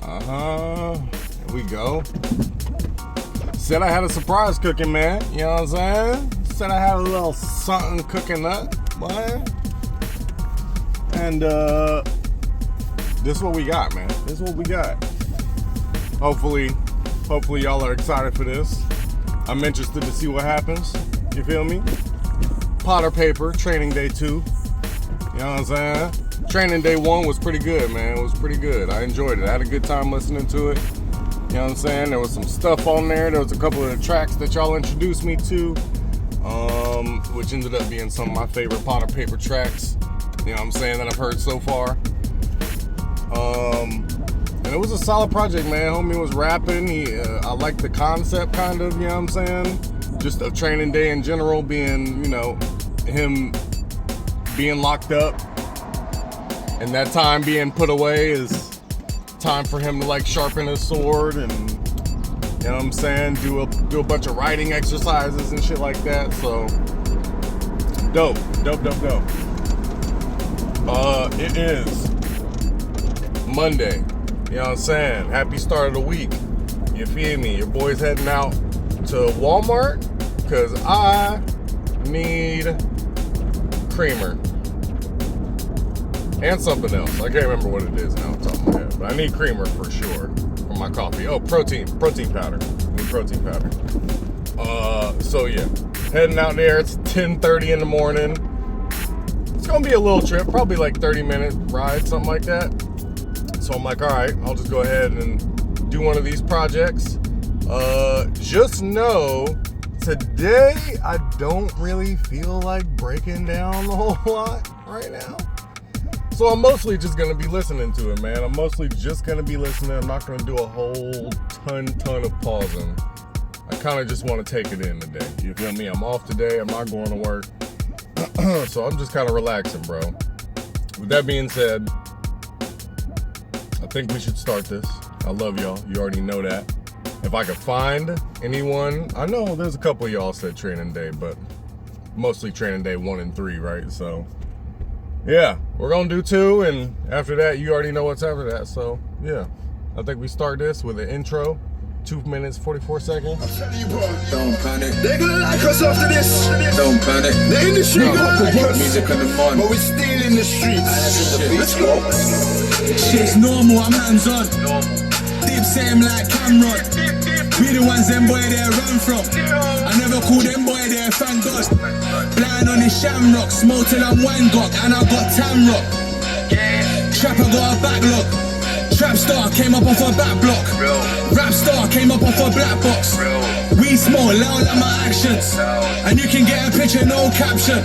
Here we go. Said I had a surprise cooking, man. You know what I'm saying? Said I had a little something cooking up, boy. And this is what we got, man. This is what we got. Hopefully y'all are excited for this. I'm interested to see what happens. You feel me? Payper, training day 2. You know what I'm saying? Training day 1 was pretty good, man. It was pretty good. I enjoyed it. I had a good time listening to it. You know what I'm saying? There was some stuff on there. There was a couple of the tracks that y'all introduced me to, which ended up being some of my favorite Payper tracks. You know what I'm saying, that I've heard so far. And it was a solid project, man. Homie was rapping. I liked the concept, kind of, you know what I'm saying? Just of training day in general being, you know, him being locked up and that time being put away is time for him to like sharpen his sword and, you know what I'm saying, do a bunch of writing exercises and shit like that. So dope. It is Monday. You know what I'm saying? Happy start of the week. You feel me? Your boy's heading out to Walmart because I need creamer. And something else. I can't remember what it is now off the top of my head. But I need creamer for sure for my coffee. Oh, protein powder. I need protein powder. So yeah. Heading out there. It's 10:30 in the morning. It's gonna be a little trip, probably like 30-minute ride, something like that. So I'm like, all right, I'll just go ahead and do one of these projects. Just know, today I don't really feel like breaking down a whole lot right now. So I'm mostly just gonna be listening to it, man. I'm mostly just gonna be listening. I'm not gonna do a whole ton of pausing. I kind of just want to take it in today. You feel me? I'm off today. I'm not going to work. So I'm just kind of relaxing, bro. With that being said, I think we should start this. I love y'all. You already know that. If I could find anyone, I know there's a couple of y'all said training day, but mostly training day 1 and 3, right? So yeah, we're gonna do 2, and after that, you already know what's after that. So yeah, I think we start this with an intro. 2 minutes, 44 seconds. Don't panic. They're gonna like us after this. Don't panic. The industry gonna like us. Music on the fun. But we're still in the streets. Let's go. Shit's normal, I'm hands on. Deep same like Cameron. We the ones them boy they run from. I never call them boy they fan God. Blind on the shamrock, smoke till I'm Wangok, and I got tan rock. Trapper got a backlog. Trap star came up off a back block. Rap star came up off a black box. We small, loud like my actions. And you can get a picture, no caption.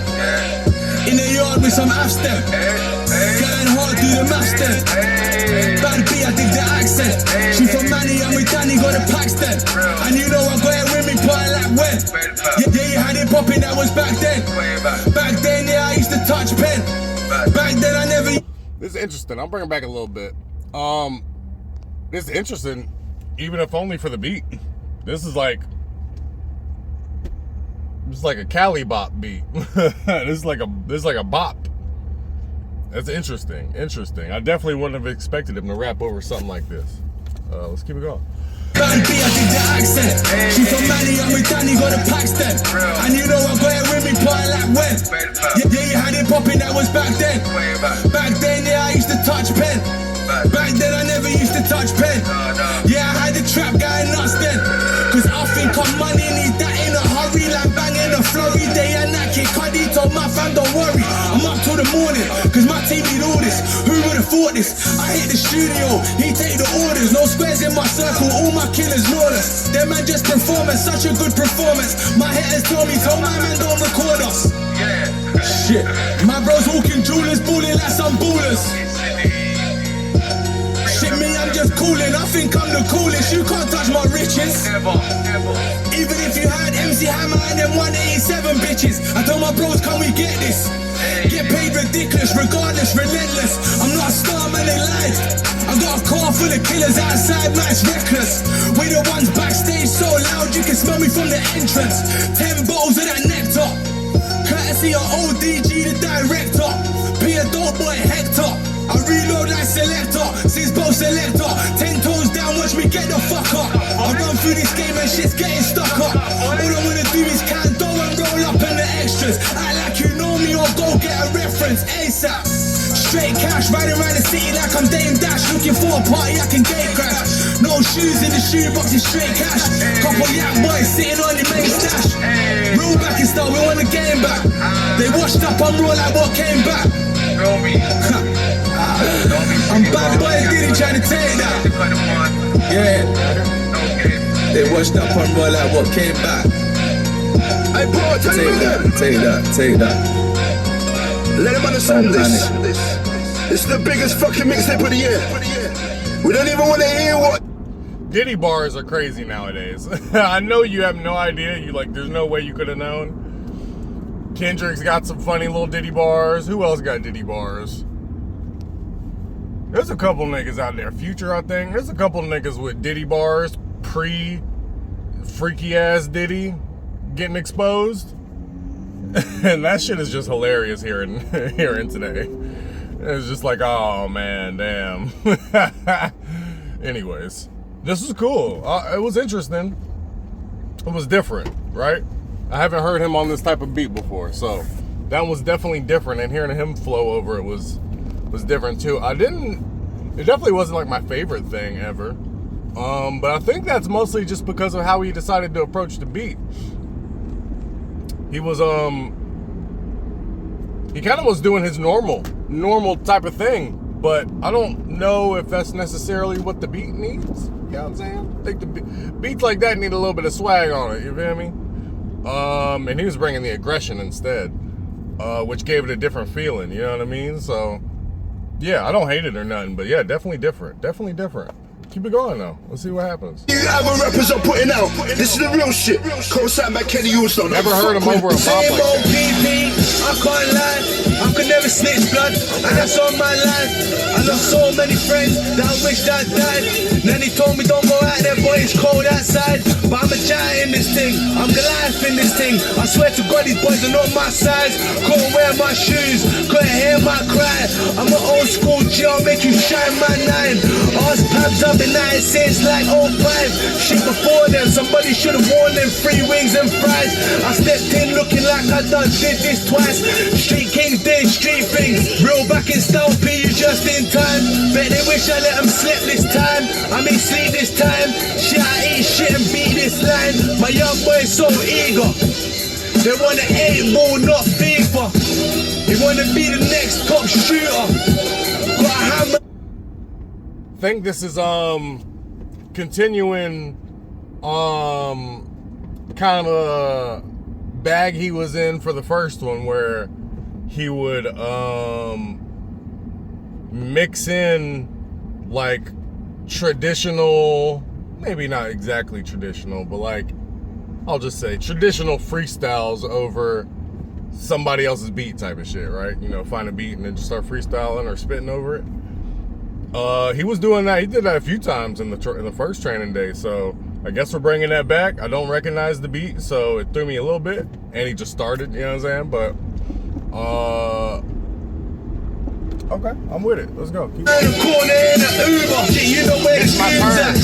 In the yard with some Afstem. Going hard, do the maths then. Bad B, I dig the accent. She from Manny and with Danny got the packs then. And you know I got it with me, party like when. Yeah, you had it popping, that was back then. Back then, yeah, I used to touch pen. Back then, I never... This is interesting. I'll bring it back a little bit. This is interesting, even if only for the beat. This is like a Cali bop beat. This is like a bop. That's interesting. I definitely wouldn't have expected him to rap over something like this. Let's keep it going. Bad B, I dig the accent. She from Manny and with Danny got the packs then. And you know I got it with me, party like when. Yeah, you had it popping, that was back then. Back then, yeah, I used to touch pen. Back then I never used to touch pen. Yeah, I had the trap guy nuts then. Cause I think I'm money, need that in a hurry. Like banging a flurry, day and night. Cuddy told my fam don't worry, I'm up till the morning. Cause my team need all this, who would've thought this? I hit the studio, he take the orders. No squares in my circle, all my killers lawless. Them man just performing, such a good performance. My haters told me, tell my man don't record us. Shit, my bros walking jewelers, balling like some ballers. Shit, me, I'm just coolin'. I think I'm the coolest. You can't touch my riches. Even if you had MC Hammer and them 187 bitches, I told my bros, can we get this? Get paid ridiculous, regardless, relentless. I'm not a star, man, they lied. I got a car full of killers outside, man, it's reckless. We the ones backstage so loud, you can smell me from the entrance. 10 bottles of that nectar, courtesy of ODG, the director. Be a dope boy, Hector. I reload like selector, since both selector. 10 toes get the fuck up. I run through this game and shit's getting stuck up. All I wanna do is count dough and roll up in the extras. Act like you know me or go get a reference ASAP. Straight cash, riding around the city like I'm Dame Dash. Looking for a party I can gate crash. No shoes in the shoebox, it's straight cash. Couple yak boys sitting on the main stash. Real back in style, we want the game back. They washed up, I'm raw like what came back. I'm bad boy, didn't try to take that. Yeah. They washed up, I'm raw like what came back. Hey bro, Take that. let them understand this. It's the biggest fucking mixtape of the year. We don't even want to hear what. Diddy bars are crazy nowadays. I know you have no idea. There's no way you could have known. Kendrick's got some funny little Diddy bars. Who else got Diddy bars? There's a couple niggas out there. Future, I think. There's a couple niggas with Diddy bars. Freaky ass Diddy getting exposed. And that shit is just hilarious hearing today. It's just like, oh man, damn. Anyways, this was cool. It was interesting. It was different, right? I haven't heard him on this type of beat before, so that was definitely different. And hearing him flow over it was different too. It definitely wasn't like my favorite thing ever. But I think that's mostly just because of how he decided to approach the beat. He was he kind of was doing his normal type of thing, but I don't know if that's necessarily what the beat needs. You know what I'm saying? I think the beats like that need a little bit of swag on it, you feel me? And he was bringing the aggression instead, which gave it a different feeling, you know what I mean? So yeah, I don't hate it or nothing, but yeah, definitely different. Keep it going though. Let's see what happens. You other rappers are putting out. This is the real shit. Co-signed by Kenny Houston. Never heard him over a pop like that. PP, I can't lie. I could never snitch blood, and that's all my life. I lost so many friends that I wish that died. Then he told me don't go out there, boy, it's cold outside. But I'm a giant in this thing, I'm Goliath in this thing. I swear to God, these boys are not my size. Couldn't wear my shoes, couldn't hear my cry. I'm an old school G, I'll make you shine my nine. Ass pabs up in 96 like 05. Shit before them, somebody should have worn them 3 wings and fries. I stepped in looking like I did this twice. Street kings did street things. Real back in style, P, you just in time. Bet they wish I let them slip this time. I mean sleep this time. Shit, I eat shit and beat this line. My young boy is so eager. They wanna 8 ball, not FIFA. They wanna be the next top shooter. Got a hammer. I think this is continuing kind of bag he was in for the first one, where he would mix in like traditional, maybe not exactly traditional, but like I'll just say traditional freestyles over somebody else's beat type of shit, right? You know, find a beat and then just start freestyling or spitting over it. He was doing that. He did that a few times in the first training day. So I guess we're bringing that back. I don't recognize the beat, so it threw me a little bit. And he just started, you know what I'm saying? But okay, I'm with it. Let's go. Keep going. You know where it's my turn.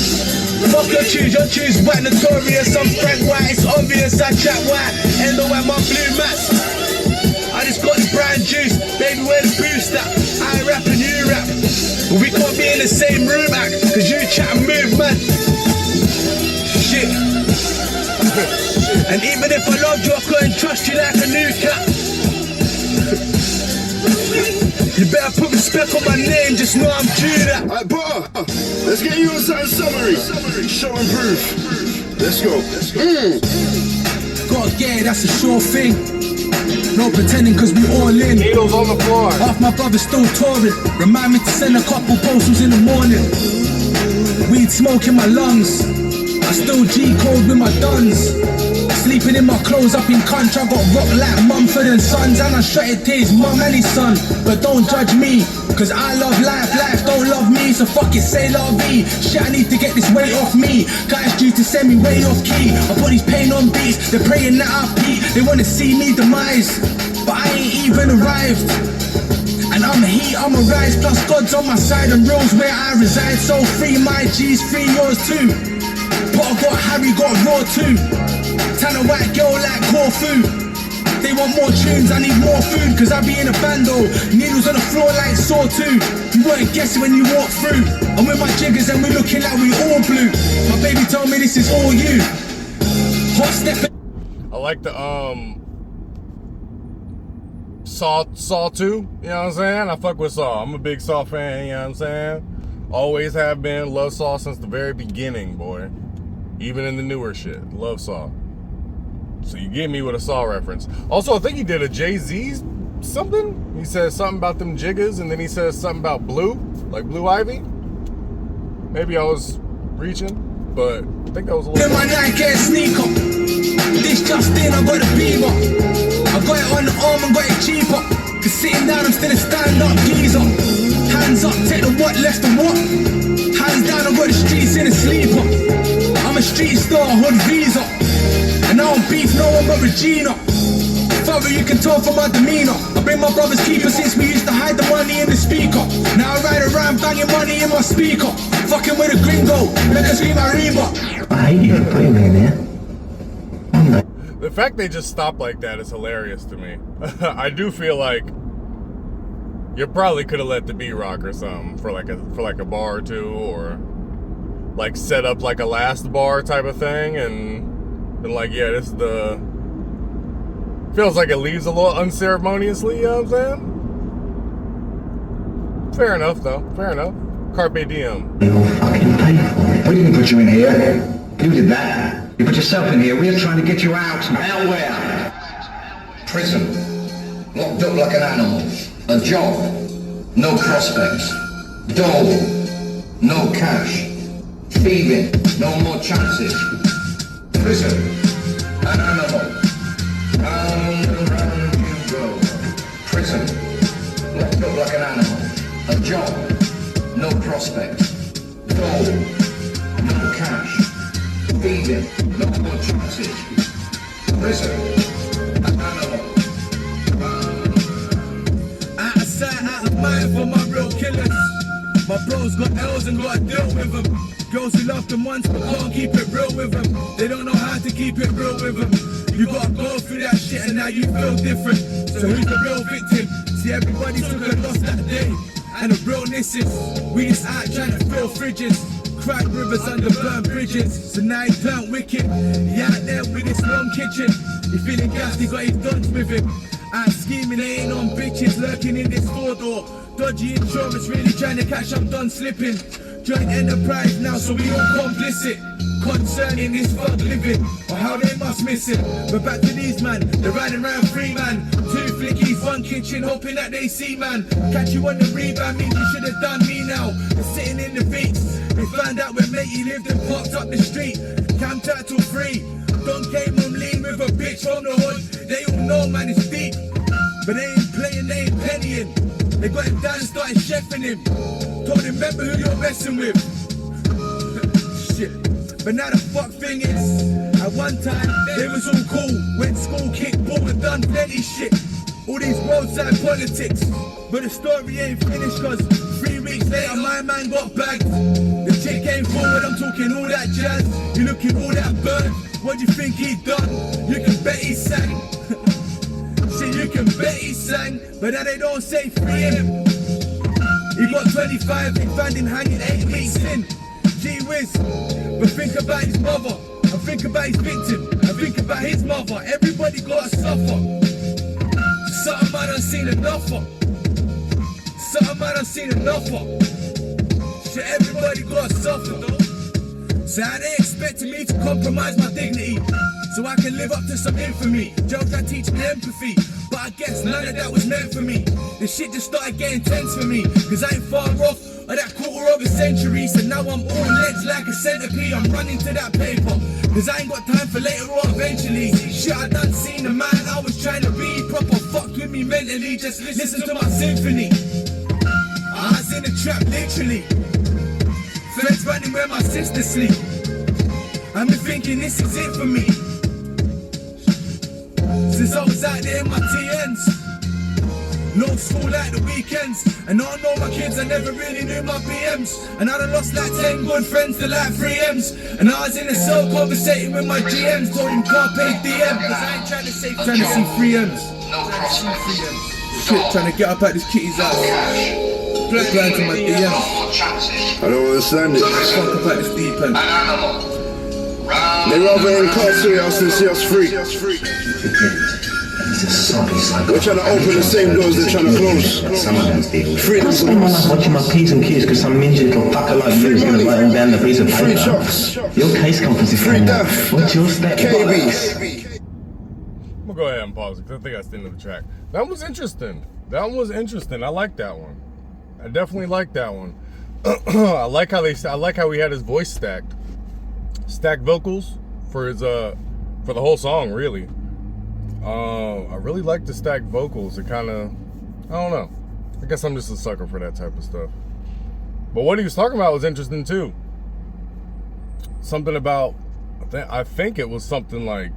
Fuck your choose white notorious. I'm Frank White, it's obvious I chat white. Endo at my blue mats. I just got the brand juice, baby, where the boost at? I rap and you rap, but we can't be in the same room, act, cause you chat and move, man. Shit. And even if I loved you, I couldn't trust you like a new cat. You better put respect on my name, just know I'm true that. Alright, bro, let's get you a summary. Show and prove. Let's go. God, yeah, that's a sure thing. No pretending cause we all in. Needles on the floor. Half my brothers still touring. Remind me to send a couple postals in the morning. Weed smoke in my lungs. I still G-code with my duns. Sleeping in my clothes up in country. I got rock like Mumford and Sons. And I shut it to his mum and his son. But don't judge me, cause I love life, life don't love me. So fuck it, say la vie. Shit, I need to get this weight off me. Guys due to send me way off key. I put these pain on beats, they're praying that I peak. They wanna see me demise, but I ain't even arrived. And I'm heat, I'm a rise, plus God's on my side and rules where I reside. So free my G's, free yours too. Potter got Harry, got Raw too. Tan a white girl like Corfu. They want more tunes, I need more food, cause I be in a bando. Needles on the floor like Saw 2. You weren't guessing when you walk through. I'm with my jiggers and we looking like we all blue. My baby told me this is all you. Hot step. I like the Saw 2, you know what I'm saying? I fuck with Saw. I'm a big Saw fan, you know what I'm saying? Always have been. Love Saw since the very beginning, boy. Even in the newer shit. Love Saw. So you get me with a Saw reference. Also, I think he did a Jay-Z something. He says something about them jiggers, and then he says something about Blue, like Blue Ivy. Maybe I was reaching, but I think that was a little. In my Nike sneaker. This just in, I got a beaver. I got it on the arm and got it cheaper. Cause sitting down, I'm still a stand-up geezer. Hands up, take the what, left the what. Hands down, I got the streets in a sleeper. I'm a street star, hood visa. And I don't beef no one but Regina. Father, you can tell from my demeanor. I bring my brother's keeper since we used to hide the money in the speaker. Now I ride around banging money in my speaker. Fucking with a gringo, let us be my Reba. I hate you for putting me in there. The fact they just stop like that is hilarious to me. I do feel like you probably could have let the beat rock or something for like a bar or two, or like set up like a last bar type of thing, and like, yeah, this is the feels like it leaves a little unceremoniously, you know what I'm saying? Fair enough though, fair enough. Carpe diem. You all fucking pay for it. We didn't put you in here. You did that. You put yourself in here. We're trying to get you out. Out where? Prison. Locked up like an animal. A job. No prospects. Dole. No cash. Thieving. No more chances. Prison. An animal. Round and round you go. Prison. Locked up like an animal. A job. No prospects. Dole. No cash. Thieving. No more chances. Prison. An animal. Out of sight, out of mind for my real killers. My bros got L's and gotta deal with them. Girls who love them once but can't keep it real with them. They don't know how to keep it real with them. You gotta go through that shit and now you feel different. So who's the real victim? See, everybody took a loss that day. And the realness is, we just out trying to fill fridges. Crack rivers under burnt bridges. So now he turned wicked. He out there with his long kitchen. He feeling gassed, he got his guns with him. I'm scheming, they ain't on bitches lurking in this 4-door. Dodgy insurance, really trying to catch up, done slipping. Joint enterprise now, so we all complicit. Concerning this fuck living, or how they must miss it. But back to these man, they're riding around free man. 2 flickies, 1 kitchen, hoping that they see man. Catch you on the rebound, means you should have done me now. They're sitting in the beats. They found out where matey lived and parked up the street. Camped out till 3. Don't came home lean with a bitch from the hood. They all know man it's deep. But they ain't playing, they ain't pennying. They got him down and started chefing him. Told him, remember who you're messing with. Shit. But now the fuck thing is, at one time, they was all cool. Went school, kicked ball and done plenty shit. All these roadside politics. But the story ain't finished cause 3 weeks later my man got bagged. The chick came forward, I'm talking all that jazz. You looking all that burn. What do you think he done? You can bet he sang. Shit, you can bet he sang. But now they don't say free him. He got 25, they found him hanging 8 weeks in. Gee whiz, but think about his mother, and think about his victim, and think about his mother. Everybody gotta suffer. Something I done seen enough of. Something I done seen enough of. Shit, everybody gotta suffer though. So how they expecting me to compromise my dignity, so I can live up to some infamy. Jokes I teach me empathy, but I guess none of that was meant for me. The shit just started getting tense for me, cause I ain't far off of that 1/4 century. So now I'm all legs like a centipede. I'm running to that paper, cause I ain't got time for later on eventually. Shit, I done seen the man I was trying to be. Proper fucked with me mentally, just listen to my symphony. I was in the trap literally. Friends running where my sister sleep. I've been thinking this is it for me. Since I was out there in my TNs. No school like the weekends. And I know my kids, I never really knew my BMs. And I done lost like 10 good friends to like 3 M's. And I was in a cell conversating with my GMs, told him can't pay DM. Cause I ain't trying to see 3 M's. Shit, trying to get up at this kitty's house. Blind to my DMs. I don't understand it. Fuck up at this deep end. They rather incarcerate us than see us free. We're trying to open the same doors they're trying to close. Freedom That's why I'm like watching my P's and Q's because some mingy little fucker like you is going to write them down the piece of free paper. chops, Your case conference is free coming up. death, What's your step? KBs. I'm gonna go ahead and pause it because I think that's the end of the track. That was interesting. I like that one. I definitely like that one. I like how he had his voice stacked vocals for his for the whole song, really. I really like the stacked vocals. It kind of, I don't know. I guess I'm just a sucker for that type of stuff. But what he was talking about was interesting too. Something about, I think it was something like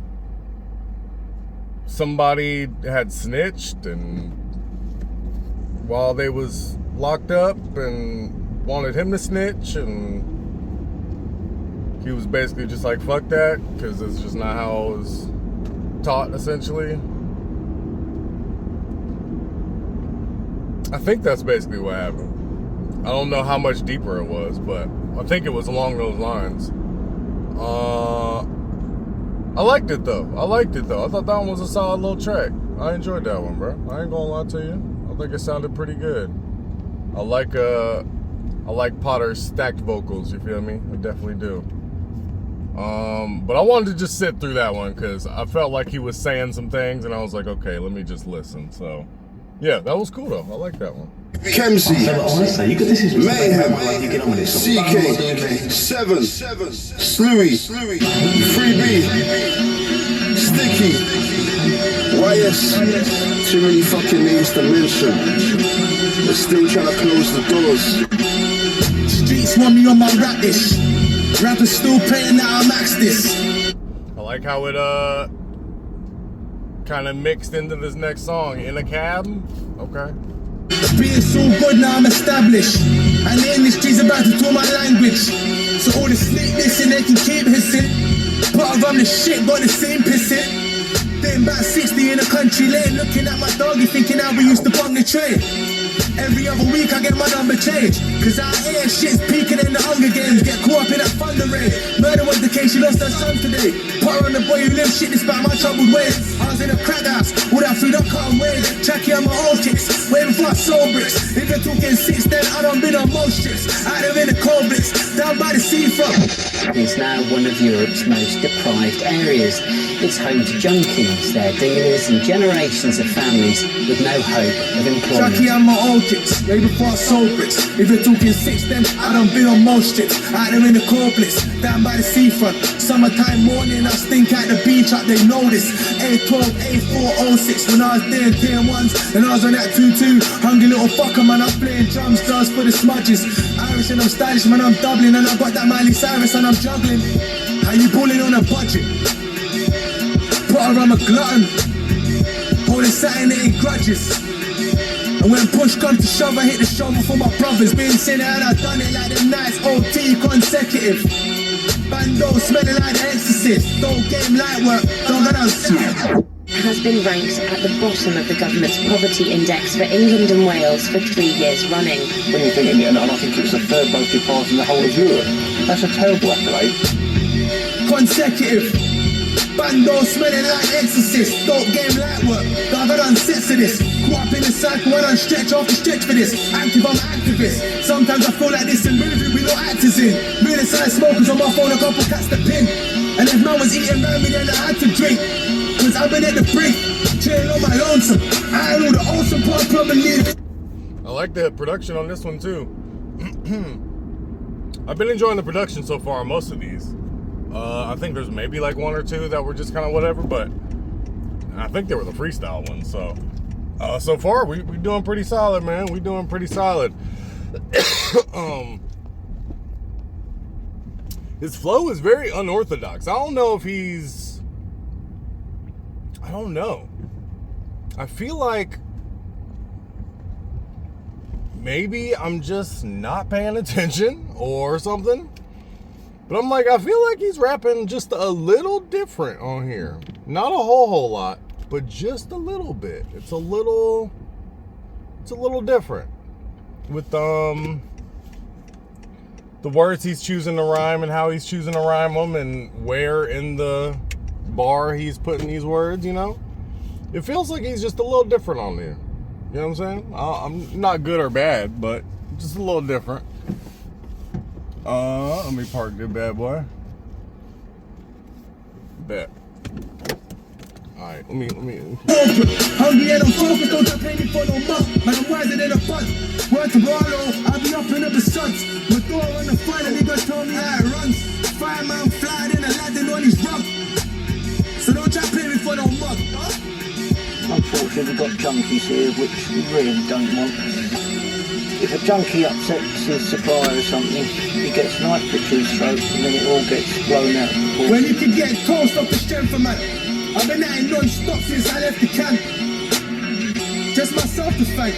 somebody had snitched and while they was locked up and wanted him to snitch, and he was basically just like, fuck that, because it's just not how it was taught, essentially. I think that's basically what happened. I don't know how much deeper it was, but I think it was along those lines. I liked it though. I thought that one was a solid little track. I enjoyed that one, bro. I ain't gonna lie to you. I think it sounded pretty good. I like Potter's stacked vocals, you feel me? I definitely do. But I wanted to just sit through that one because I felt like he was saying some things and I was like, okay, let me just listen. So yeah, that was cool though. I like that one. Kemsey, Honestly, this is Mayhem, you get on with this. CK, 7, Slurry, 3B, Sticky, YS. Too many fucking names to mention. We're still trying to close the doors. Streets want me on my rap ish. Rappers still praying that I max this. I like how it kind of mixed into this next song. In a cab? Okay. Being so good now I'm established. And the industry's about to talk my language. So all the snake dissing they can keep hissing. But I'm the shit, got the same pissing. Then about 60 in a country lane, looking at my doggy thinking how we used to bung the train. Every other week I get my number changed. Cause out here shit's peaking in the Hunger Games. Get caught up in that thunder rain. Murder was the case, she lost her son today. Power on the boy who lives shit despite my troubled ways. I was in a crack house, all that food I can't wait. Tracky on my old kicks, waiting for a soul bricks. If you're talking 6 then I done been on most trips. Out there in the cold bricks, down by the seafront. It's now one of Europe's most deprived areas. It's home to junkies, their dealers and generations of families with no hope of employment. Tracky on my old kicks, way before I sold bricks. If you're talking 6 then I done been on most trips. Out there in the cold bricks, down by the seafront. Summertime morning I stink at the beach up, they know this. A12, A406 when I was there in 1s. And I was on that 2-2, hungry little fucker man, I'm playing drums just for the smudges. Irish and I'm stylish man, I'm doubling. And I got that Miley Cyrus and I'm juggling. How you bullying on a budget? Potter, I'm a glutton. Holding satin, ain't grudges. And when push comes to shove, I hit the shovel for my brothers. Been saying and I done it like them nights, OT consecutive. Bando smelling like the exorcist. Don't game light work, don't go down. Has been ranked at the bottom of the government's poverty index for England and Wales for 3 years running. When you think, and I think it's the third most deprived in the whole of Europe. That's a terrible accolade. Consecutive. Bando smelling like exorcist. Don't game light work, don't go down sits to this. Caught up in the cycle and I stretch off the stretch for this. Active, I'm activist. Sometimes I feel like this a movie we no actors in. Real inside smokers on my phone, a couple cats to pin. And if no one's eating around me then I had to drink. Cause I've been at the brink, chilling on my lonesome. I ain't all the awesome part probably. I like the production on this one too. I've been enjoying the production so far on most of these. I think there's maybe like 1 or 2 that were just kind of whatever, but I think they were the freestyle ones. So far we doing pretty solid, man. We doing pretty solid. His flow is very unorthodox. I don't know. I feel like maybe I'm just not paying attention or something. But I'm like, I feel like he's rapping just a little different on here. Not a whole lot, but just a little bit. It's a little different with the words he's choosing to rhyme and how he's choosing to rhyme them and where in the bar he's putting these words, you know? It feels like he's just a little different on there. You know what I'm saying? I'm not good or bad, but just a little different. Let me park this bad boy. Bet. Alright, let me. Hungry and I'm focused, don't pay me for no muck. And I'm wiser than a buzz. Word to Rollo, I'll be up in the suns. My door on the front, and niggas told me how it runs. Fireman flying in a landing on his rug. So don't try to pay me for no mug. Unfortunately, we've got junkies here, which we really don't want. If a junkie upsets his supplier or something, he gets knife put to his throat and then it all gets blown out. Well, you can get toast off the strength of man. I've been at it non-stop since I left the camp. Just myself to thank.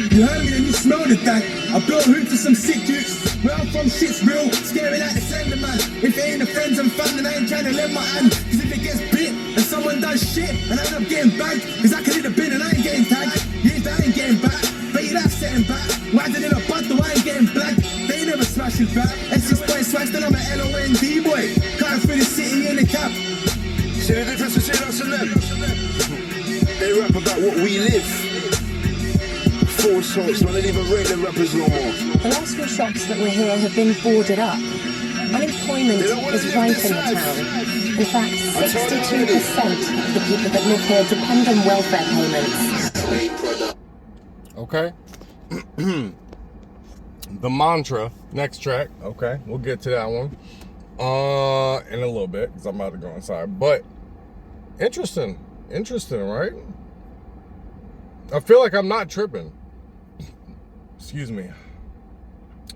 You heard me and you smelled the dank. I built hoops for some sick dudes. Where I'm from, shit's real, scary like the Slender Man. If it ain't the friends and family, then I ain't trying to lend my hand. Cause if it gets bit and someone does shit and I end up getting bagged, cause I can hit the bin and I ain't getting tagged. Yeah, I ain't getting back. Bet you that's setting back. Why did it a bud though I ain't getting black? They ain't never smashing back. S6 boy swag, still I'm an LOND boy. Cutting through the city in the cab. See the difference between us and them? They rap about what we live. False hopes, man, they don't even rate the rappers no more. The last few shops that were here have been boarded up. Unemployment is rife in the town. In fact, 62% of the people that live here depend on welfare payments. Okay. The Mantra, next track. Okay, we'll get to that one in a little bit because I'm about to go inside. But interesting, right? I feel like I'm not tripping. Excuse me.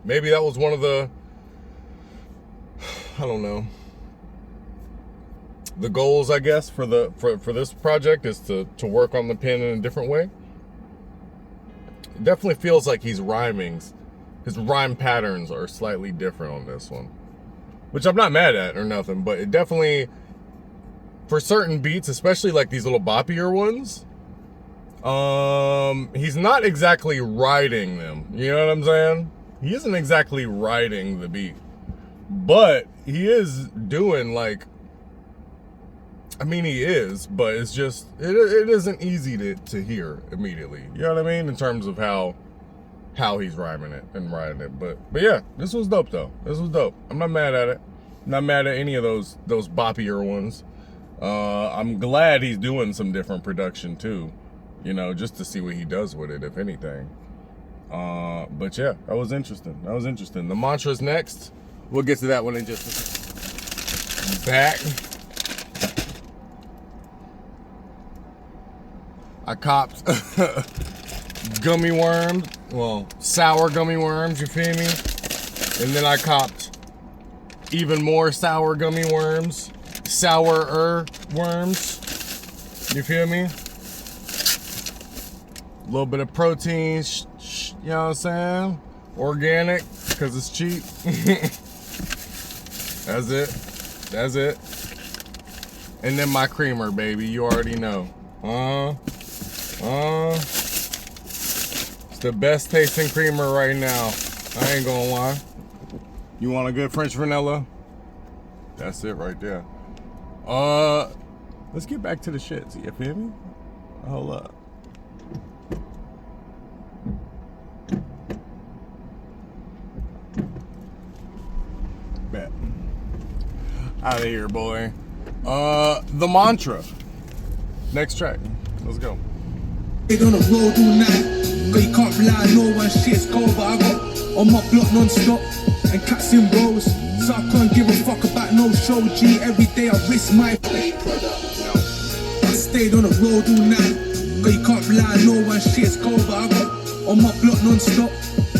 Maybe that was one of the, I don't know, the goals, I guess, for this project is to work on the pen in a different way. It definitely feels like he's rhyming. His rhyme patterns are slightly different on this one, which I'm not mad at or nothing, but it definitely, for certain beats, especially like these little boppier ones, he's not exactly riding them. You know what I'm saying? He isn't exactly riding the beat, but he is doing like, I mean, he is, but it's just, it isn't easy to hear immediately. You know what I mean? In terms of how he's rhyming it and riding it. But yeah, this was dope though. This was dope. I'm not mad at it. I'm not mad at any of those boppier ones. I'm glad he's doing some different production too, you know, just to see what he does with it, if anything. But yeah, that was interesting. The Mantra's next. We'll get to that one in just a second. Back. I copped gummy worms, well, sour gummy worms, you feel me? And then I copped even more sour gummy worms, sourer worms, you feel me? A little bit of protein, you know what I'm saying? Organic, because it's cheap. That's it. And then my creamer, baby, you already know. It's the best tasting creamer right now. I ain't gonna lie. You want a good French vanilla? That's it right there. Let's get back to the shits. You feel me? Hold up. Bet. Out of here, boy. The Mantra. Next track. Let's go. They on the road all night, but you can't rely on no one, shit's cold. But I got on my block non-stop and cats in rows, so I can't give a fuck about no show. G, every day I risk my I stayed on the road all night, but you can't rely on no one, shit's cold. But I got on my block non-stop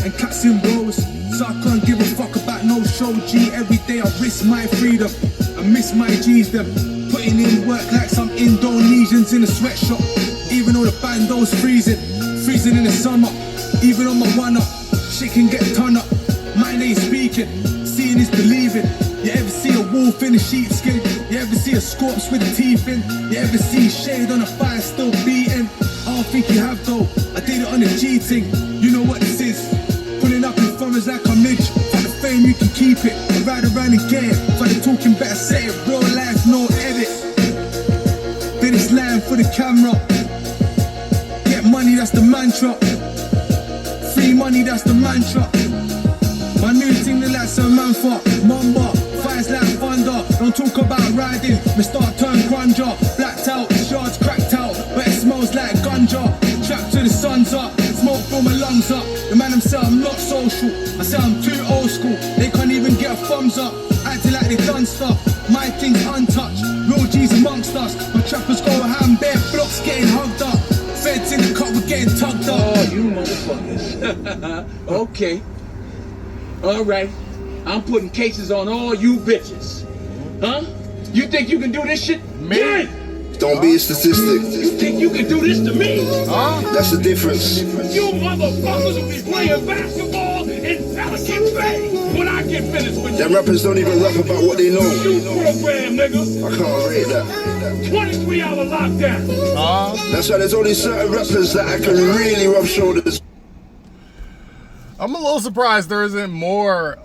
and cats in rows, so I can't give a fuck about no show. G, every day I risk my freedom. I miss my G's, them putting in work like some Indonesians in a sweatshop. Even though the bando's freezing in the summer. Even on my one up, shit can get ton up. Mine ain't speaking, seeing is believing. You ever see a wolf in a sheepskin? You ever see a scorch with teeth in? You ever see shade on a fire still beating? I don't think you have though, I did it on a G thing. You know what this is, pulling up in farmers like a midge. For the fame you can keep it, I ride around and get it. For the talking better say it, real life no edit. Then it's lying for the camera. Get money, that's the mantra. Free money, that's the mantra. My new thing that like some man for Mamba, fires like thunder. Don't talk about riding, me start turn grunge. Blacked out, shards cracked out, but it smells like ganja. Trapped to the sun's up, smoke from my lungs up. The man himself, I'm not social, I say I'm too old school. They can't even get a thumbs up, acting like they done stuff. My thing's untouched, real G's amongst us. My trappers go ham, bare blocks getting hugged up. Feds in the cut, we're getting tugged up. Oh, you motherfuckers. Okay. Alright. I'm putting cases on all you bitches. Huh? You think you can do this shit? Me? Don't be a statistic. You think you can do this to me? Huh? That's the difference. You motherfuckers will be playing basketball in Pelican Bay when I get finished with you. Them rappers don't even rap about what they know. You program, nigga. I can't rate that. 23-hour lockdown. That's why there's only certain rappers that I can really rub shoulders. I'm a little surprised there isn't more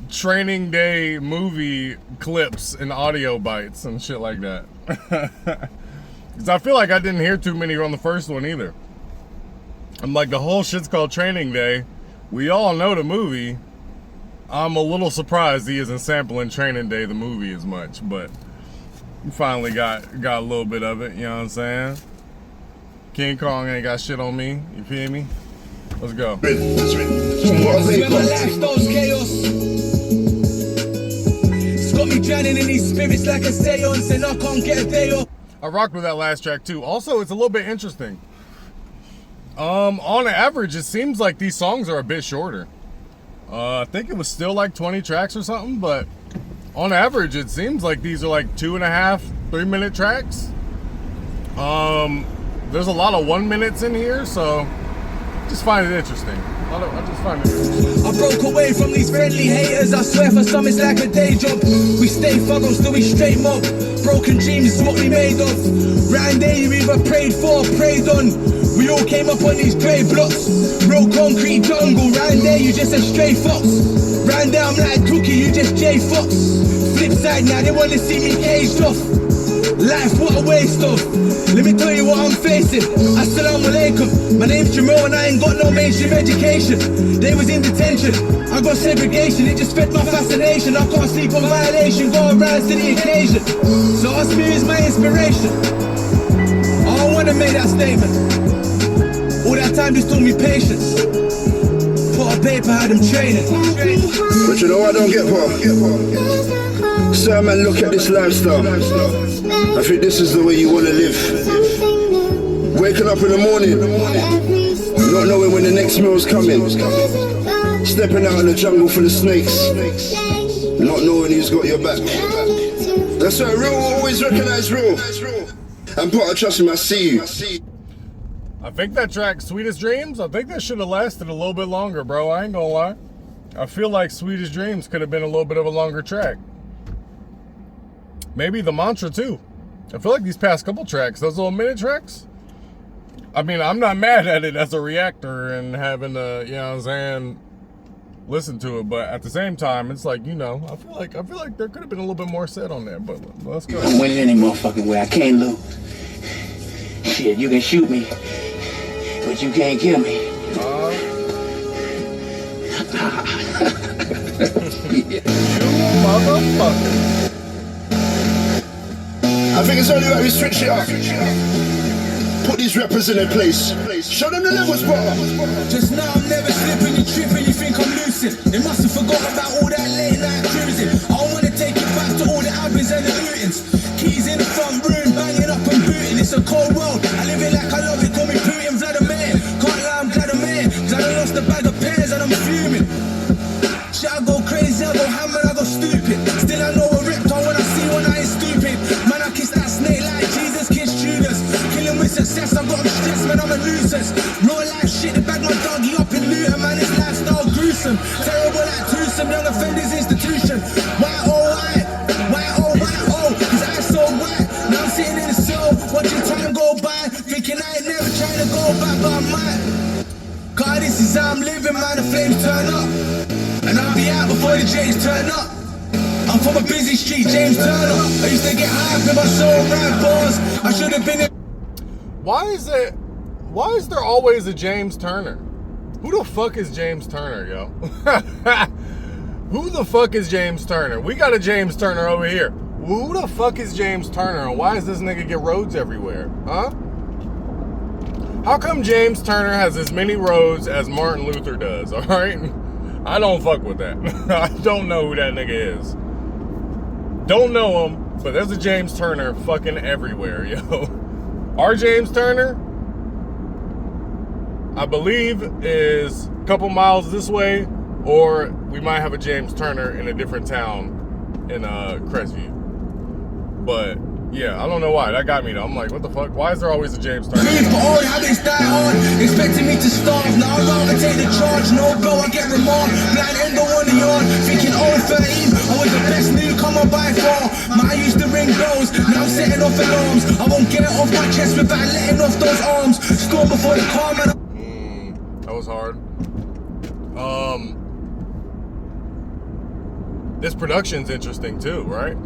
Training Day movie clips and audio bites and shit like that. Because I feel like I didn't hear too many on the first one either. I'm like, the whole shit's called Training Day. We all know the movie. I'm a little surprised he isn't sampling Training Day, the movie, as much. But we finally got a little bit of it, you know what I'm saying? King Kong ain't got shit on me, you feel me? Let's go. When my life goes chaos, it's got me drowning in these spirits like a seance, and I can't get a day off. I rocked with that last track too. Also, it's a little bit interesting. On average, it seems like these songs are a bit shorter. I think it was still like 20 tracks or something, but on average, it seems like these are like 2.5, 3-minute tracks. There's a lot of 1 minutes in here, so just find it interesting. I just find it interesting. I broke away from these friendly haters. I swear for some it's like a day job. We stay fuggles till we straight mob. Broken dreams is what we made of. Round there you either prayed for or prayed on. We all came up on these grey blocks. Real concrete jungle. Round there you just a stray fox. Round there I'm like Cookie, you just J Fox. Flip side now they wanna see me caged off. Life, what a waste of. Let me tell you what I'm facing. Assalamu alaikum. My name's Jamal and I ain't got no mainstream education. They was in detention. I got segregation. It just fed my fascination. I can't sleep on violation. Go around to the occasion. So ask me who's my inspiration. I don't wanna make that statement. All that time just taught me patience. Put a paper, had them training. But you know what I don't get, Paul? Sir, man, look at this lifestyle. I think this is the way you want to live. Waking up in the morning, not knowing when the next meal's coming. Stepping out in the jungle for the snakes, not knowing who's got your back. That's why real always recognize real. And Potter, trust me, I see you. I think that track, Sweetest Dreams, I think that should have lasted a little bit longer, bro. I ain't gonna lie. I feel like Sweetest Dreams could have been a little bit of a longer track. Maybe the mantra too. I feel like these past couple tracks, those little minute tracks, I mean, I'm not mad at it as a reactor and having to, you know what I'm saying, listen to it, but at the same time, it's like, you know, I feel like there could have been a little bit more said on there, but let's go. I'm winning any motherfucking way. I can't lose. Shit, you can shoot me, but you can't kill me. You motherfucker. I think it's only right we switch it up. Put these rappers in their place. Show them the levels, brother. Just now I'm never slipping, you tripping, you think I'm lucid. They must have forgotten about all that late night cruising. I wanna take it back to all the Abbeys and the Lootings. Keys in the front room, banging up and booting. It's a cold world, I live it like I love it. Call me Putin, Vladimir. Can't lie, I'm glad I'm here. Cause I lost a bag of pears and I'm fuming. Shit, I go crazy, I go hammer, I go stupid. Still I know a reptile when I see one, I ain't stupid. Man, I kiss that snake like Jesus kissed Judas. Killing with success, I got him stressed, man, I'm a nuisance. Real life shit, they bag my dog, he up institution. Why, cause I so white. Now I'm sitting in the cell, watching time go by, thinking I ain't never trying to go back, but I might. God, this is how I'm living, man, the flames turn up. And I'll be out before the James turn up. I'm from a busy street, James Turner. I used to get high with my soul rap bars. I should have been in. Why is there always a James Turner? Who the fuck is James Turner, yo? Who the fuck is James Turner? We got a James Turner over here. Who the fuck is James Turner, and why does this nigga get roads everywhere? Huh? How come James Turner has as many roads as Martin Luther does, alright? I don't fuck with that. I don't know who that nigga is. Don't know him, but there's a James Turner fucking everywhere, yo. Our James Turner, I believe, is a couple miles this way, or we might have a James Turner in a different town in Crestview. But yeah, I don't know why. That got me though. I'm like, what the fuck? Why is there always a James Turner? For all habits die hard, expecting me to starve. Now I'd rather take the charge. No go, I get remarked. Blind endo on the yard, thinking 013. I was the best newcomer by far. I used to ring bells, now I'm setting off alarms. I won't get it off my chest without letting off those arms. Score before the car, man. That was hard. This production's interesting too, right?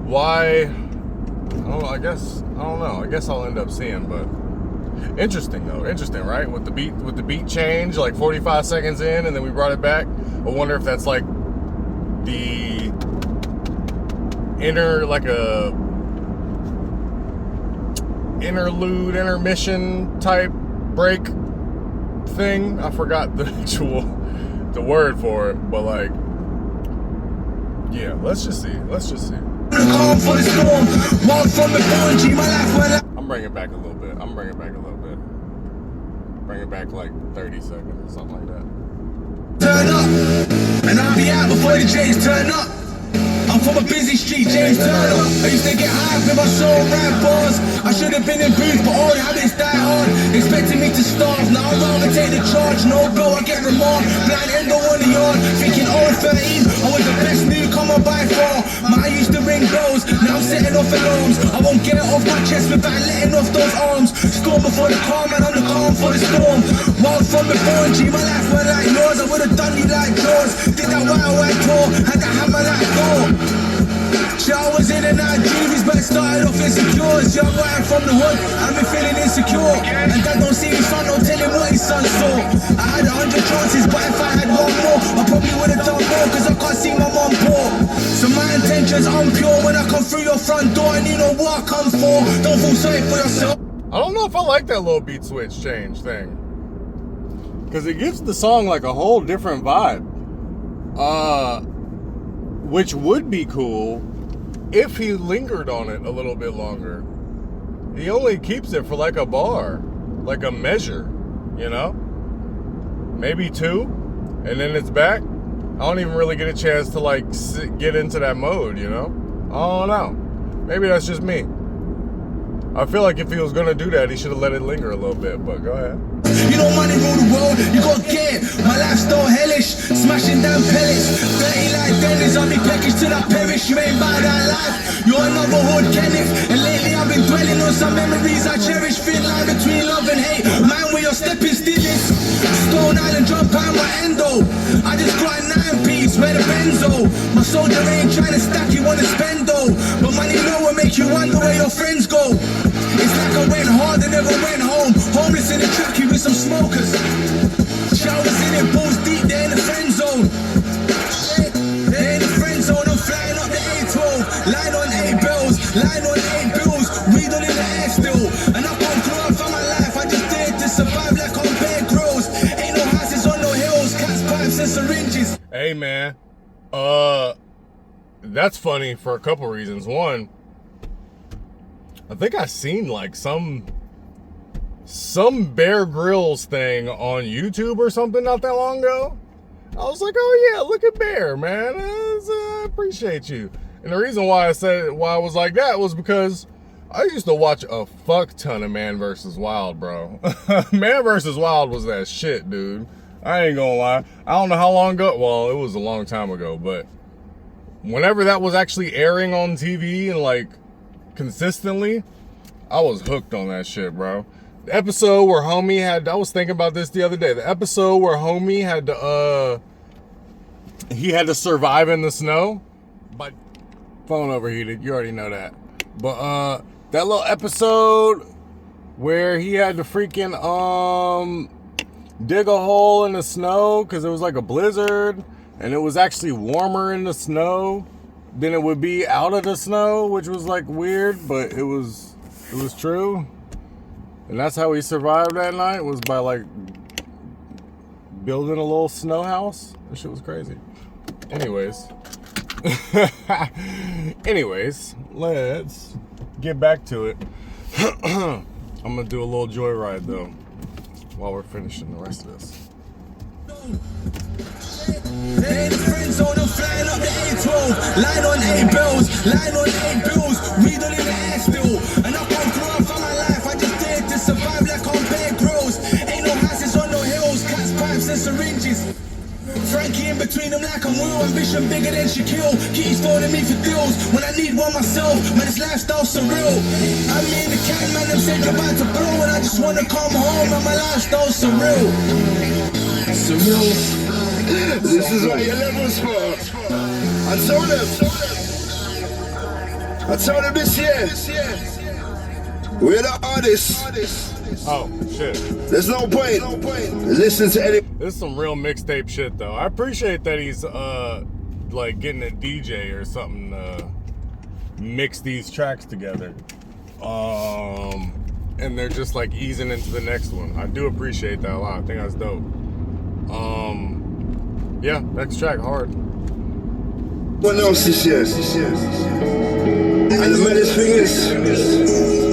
Why? I don't know. I don't know. I guess I'll end up seeing, but interesting though. Interesting, right? With the beat change, like 45 seconds in, and then we brought it back. I wonder if that's like the interlude, intermission type break thing. I forgot the word for it, but like, yeah. Let's just see. I'm bringing it back a little bit. Bring it back like 30 seconds or something like that. Turn up, and I'll be out before the Jays turn up. I'm from a busy street, James Turner. I used to get high with my soul rap bars. I should have been in booth, but all habits die hard. Expecting me to starve, now I'd rather take the charge. No go, I get remarked. Blind endo on the yard, thinking 013. I was the best newcomer by far. I used to ring bells, now I'm setting off alarms. I won't get it off my chest without letting off those arms. Storm before the calm, and I'm the calm for the storm. Wild from before, G, my life went like yours. I would've done you like yours. Did that white tour, had that hammer like door. I was in and out juvie's, but started off insecure. Young right from the hood, I've been feeling insecure. And dad don't see his son, don't tell him what his son saw. I had 100 chances, but if I had one more, I probably would've done more, cause I can't see my mom poor. So my intentions unpure when I come through your front door, and you know what I come for. Don't feel sorry for yourself. I don't know if I like that little beat switch change thing, cause it gives the song like a whole different vibe. Which would be cool if he lingered on it a little bit longer. He only keeps it for like a bar, like a measure, you know? Maybe 2, and then it's back. I don't even really get a chance to like get into that mode, you know? I don't know. Maybe that's just me. I feel like if he was gonna do that, he should have let it linger a little bit, but go ahead. You know money rule the world, you got get. My lifestyle hellish, smashing down pellets. Dirty like Dennis, on me package till I perish. You ain't by that life, you're another hood Kenneth. And lately I've been dwelling on some memories I cherish. Thin line between love and hate, man where your stepping still is. Stone Island, jump out my endo. I just got a 9-piece, where the benzo. My soldier ain't trying to stack, you wanna spend though. But money low will make you wonder where your friends go. It's like I went hard and never went home. Homeless in the trackie with some smokers. Showers in it, balls deep, they're in the friend zone. They're in the friend zone, I'm flying up the A12. Line on 8 bills, line on 8 bills. Weed on in the air still. And I can't grow up for my life, I just did to survive like on Bear Grylls. Ain't no houses on no hills, cats, pipes and syringes. Hey man, that's funny for a couple reasons. One, I think I seen like some Bear Grylls thing on YouTube or something not that long ago. I was like, oh yeah, look at Bear, man. I appreciate you. And the reason why I was like that was because I used to watch a fuck ton of Man vs. Wild, bro. Man vs. Wild was that shit, dude. I ain't gonna lie. I don't know how long ago. Well, it was a long time ago, but whenever that was actually airing on TV and like consistently, I was hooked on that shit, bro. The episode where homie had, I was thinking about this the other day. The episode where homie had to, he had to survive in the snow. But phone overheated. You already know that. But that little episode where he had to freaking dig a hole in the snow because it was like a blizzard, and it was actually warmer in the snow than it would be out of the snow, which was like weird, but it was true. And that's how he survived that night, was by like building a little snow house. That shit was crazy. Anyways, let's get back to it. I'm gonna do a little joyride though while we're finishing the rest of this. They the friends on them flying up the A12. Line on 8 bills, line on 8 bills. We don't even air still. And I come through for my life. I just did to survive like on Bear Grylls. Ain't no houses on no hills, cats, pipes and syringes. Frankie in between them like I'm real. Ambition bigger than Shaquille. Kitty's phoning me for deals when I need one myself. Man, this lifestyle's surreal. I mean the cat man, them said you're about to blow, and I just wanna come home and my lifestyle's surreal. Surreal. This is what your levels for. I told them this year, we're the artists. Oh shit. There's no point. Listen to any. This is some real mixtape shit though. I appreciate that he's like getting a DJ or something to mix these tracks together. And they're just like easing into the next one. I do appreciate that a lot. I think that's dope. Yeah, next track hard. What else this year? And the maddest thing is,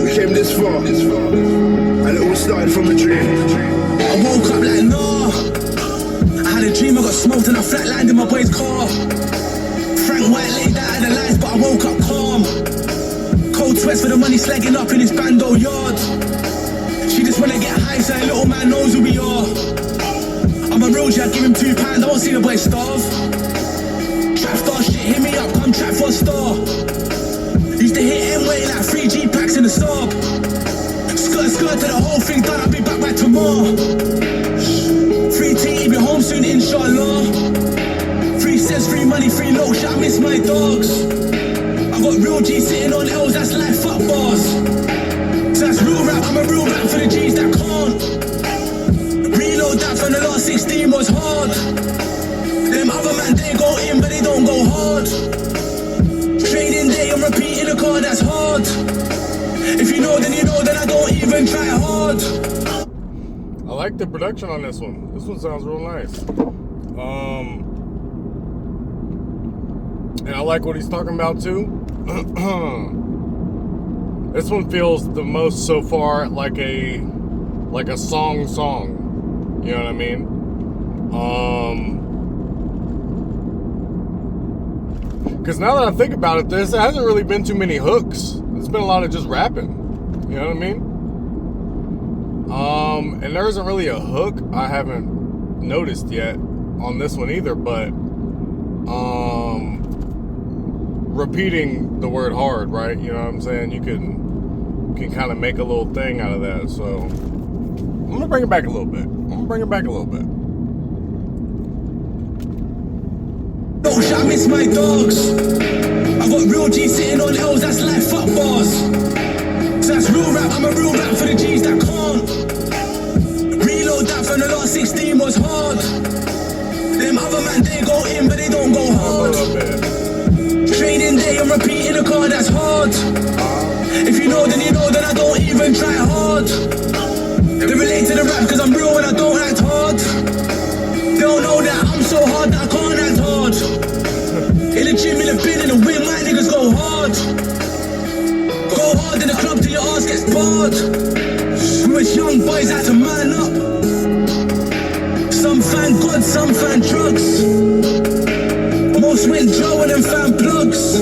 we came this far, and it all started from a dream. I woke up like nah. I had a dream, I got smoked and I flatlined in my boy's car. Frank White laid out of the lights, but I woke up calm. Cold sweats for the money slagging up in his bando yard. She just wanna get high, so a little man knows who we are. I'm a real G, I give him £2, I won't see the boy starve. Trap star shit, hit me up, come trap for a star. Used to hit M-way like 3G packs in the Saab. Skirt to the whole thing done, I'll be back by tomorrow. Free tea, be home soon, inshallah. Free cents, free money, free low shit, I miss my dogs. I got real G sitting on L's, that's like fuck bars. So that's real rap, I'm a real rap for the G's that can't. Reload that from the last 16 was hard. Them other man, they go in, but they don't go hard. Trading day and repeating the car, that's hard. If you know, then you know, then I don't even try hard. I like the production on this one. This one sounds real nice. And I like what he's talking about too. This one feels the most so far like a song. You know what I mean? Because now that I think about it, there hasn't really been too many hooks. It's been a lot of just rapping. You know what I mean? And there isn't really a hook I haven't noticed yet on this one either, but repeating the word hard, right? You know what I'm saying? You can kind of make a little thing out of that. So I'm gonna bring it back a little bit. Oh shit, I miss my dogs. I got real G sitting on L's, that's like fuck bars. So that's real rap, I'm a real rap for the G's that can't. Reload that from the last 16 was hard. Them other man, they go in, but they don't go hard. Trading day and repeating the car, that's hard. If you know, then you know, then I don't even try hard. They relate to the rap cause I'm real and I don't act hard. They don't know that I'm so hard that I can't act hard. In the gym, in the bin, in the win, my niggas go hard. Go hard in the club till your ass gets barred. We was young boys, had to man up. Some fan God, some fan drugs. Most went Joe and them fan plugs.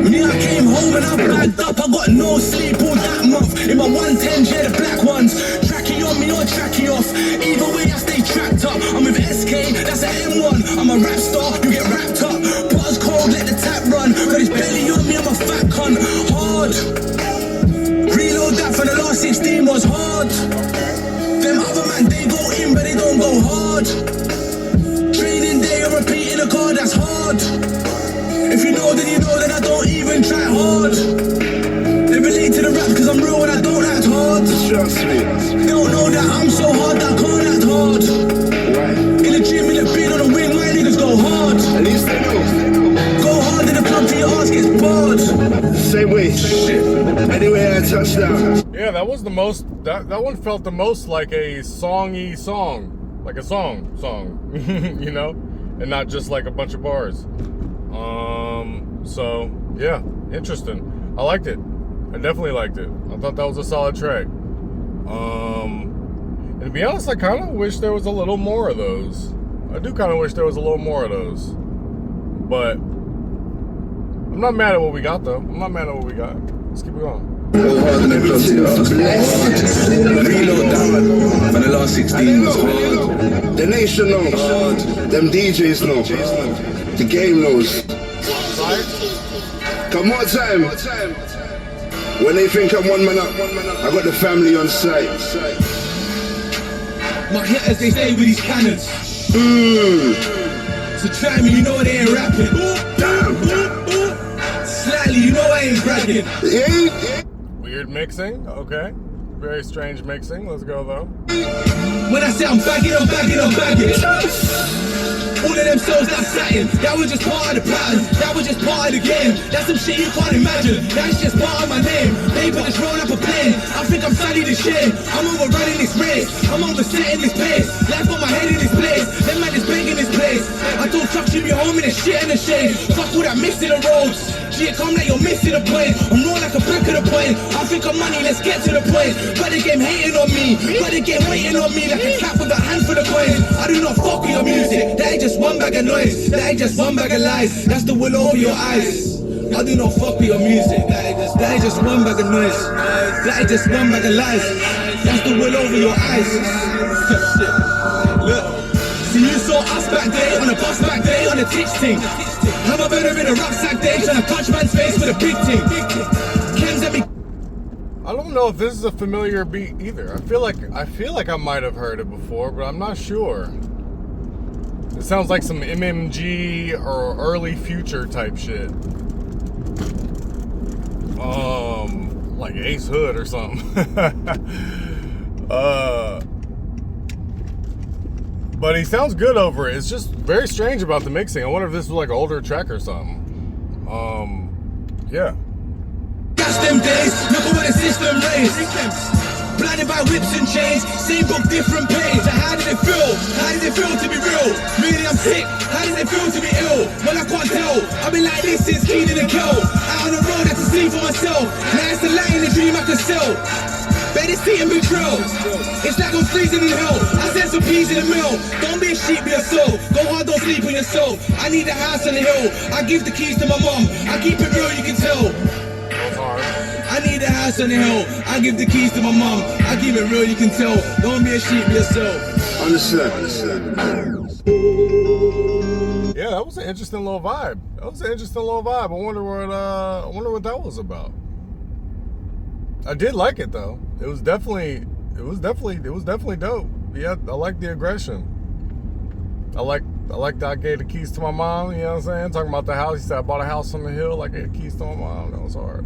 Me, I came home and I bagged up. I got no sleep all that month. In my 110, yeah, the black ones. Tracky on me or tracky off. Either way, I stay tracked up. I'm with SK, that's an M1. I'm a rap star, you get wrapped up. Bars cold, let the tap run. Got his belly on me, I'm a fat cunt. Hard. Reload that for the last 16 was hard. Them other man, they go in, but they don't go hard. Training day, I'm repeating a card, that's hard. If you know, then you know that I don't even try hard. They relate to the rap, cause I'm real and I don't act hard. Trust me. They don't know that I'm so hard that I can't act hard. In the gym, in the bin, on the wing, my niggas go hard. At least they know. Go hard in the club till your ass gets barred. Same way. Anyway, I touch down. Yeah, that was the most, that one felt the most like a songy song. Like a song, you know? And not just like a bunch of bars. So, yeah, interesting. I liked it. I definitely liked it. I thought that was a solid track. And to be honest, I kind of wish there was a little more of those. I do kind of wish there was a little more of those. But I'm not mad at what we got, though. I'm not mad at what we got. Let's keep it going. Go hard in the club till your ass gets barred. Reload down for the last 16 was hard. The nation knows. Them DJs know. The game knows. Come on, time. When they think I'm one man up, I got the family on site. My hitters, they stay with these cannons. So try me, you know they ain't rapping. Slightly, you know I ain't bragging. Weird mixing, okay. Very strange mixing. Let's go though. When I say I'm bagging, I'm bagging, I'm bagging. All of them souls that satin, that was just part of the pattern. That was just part of the game. That's some shit you can't imagine. That's just part of my name. Payper just rolled up a plane. I think I'm sunny this shit. I'm overrunning this race. I'm oversetting this pace. Life got my head in this place. Them man is begging this place. I told Chuck should be home in the shit in the shade. Fuck all that mixing the roads. Shit come like you're missing the point. I'm rolling like a back of the point. I think I'm money, let's get to the point. But the game hating on me. But the game waiting on me like a cat with a hand for the coin. I do not fuck with your music. That ain't just one bag of noise. That ain't just one bag of lies. That's the wool over your eyes. I do not fuck with your music. That ain't just one bag of noise. That ain't just one bag of lies. That's the wool over your eyes. Shit. Look. See, you saw us back there on a bus back there on a titch thing. I'm a better in a rucksack day trying to touch man's face with a big thing. Ken's at me. I don't know if this is a familiar beat either. I feel like I might have heard it before, but I'm not sure. It sounds like some MMG or early Future type shit. Like Ace Hood or something. But he sounds good over it. It's just very strange about the mixing. I wonder if this was like an older track or something. Yeah. Catch them days, look at what the system raised. Blinded by whips and chains, same book, different page. So how did it feel? How did it feel to be real? Really, I'm sick. How did it feel to be ill? Well, I can't tell. I've been like this since Keen and Kill. Out on the road, I had to see for myself. Now it's the light in the dream I could sell. Better see and betrayal. It's like I'm freezing in hell. I sent some peas in the mill. Don't be a sheep, be a soul. Go hard, don't sleep on yourself. I need a house on the hill. I give the keys to my mom. I keep it real, you can tell. I need a house on the hill. I give the keys to my mom. I keep it real, you can tell. Don't be a sheep, be a soul. Understand. Yeah, that was an interesting little vibe. I wonder what that was about. I did like it though. It was definitely dope. Yeah, I like the aggression. I like that I gave the keys to my mom, you know what I'm saying? Talking about the house. He said I bought a house on the hill, I gave the keys to my mom. That was hard.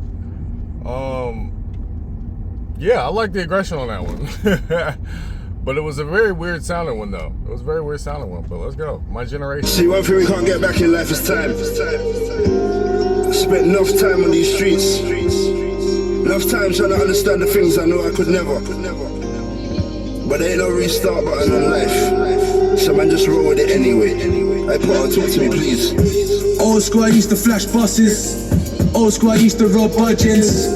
Yeah, I like the aggression on that one. But it was a very weird sounding one though. It was a very weird sounding one, but let's go. My generation. See, one thing we can't get back in life is time. I spent enough time on these streets. Enough time trying to understand the things I know I could never. But there ain't no restart button on life. So man, just roll with it anyway. Hey, Paul, talk to me, please. Old school, I used to flash buses. Old school, I used to rob budgets.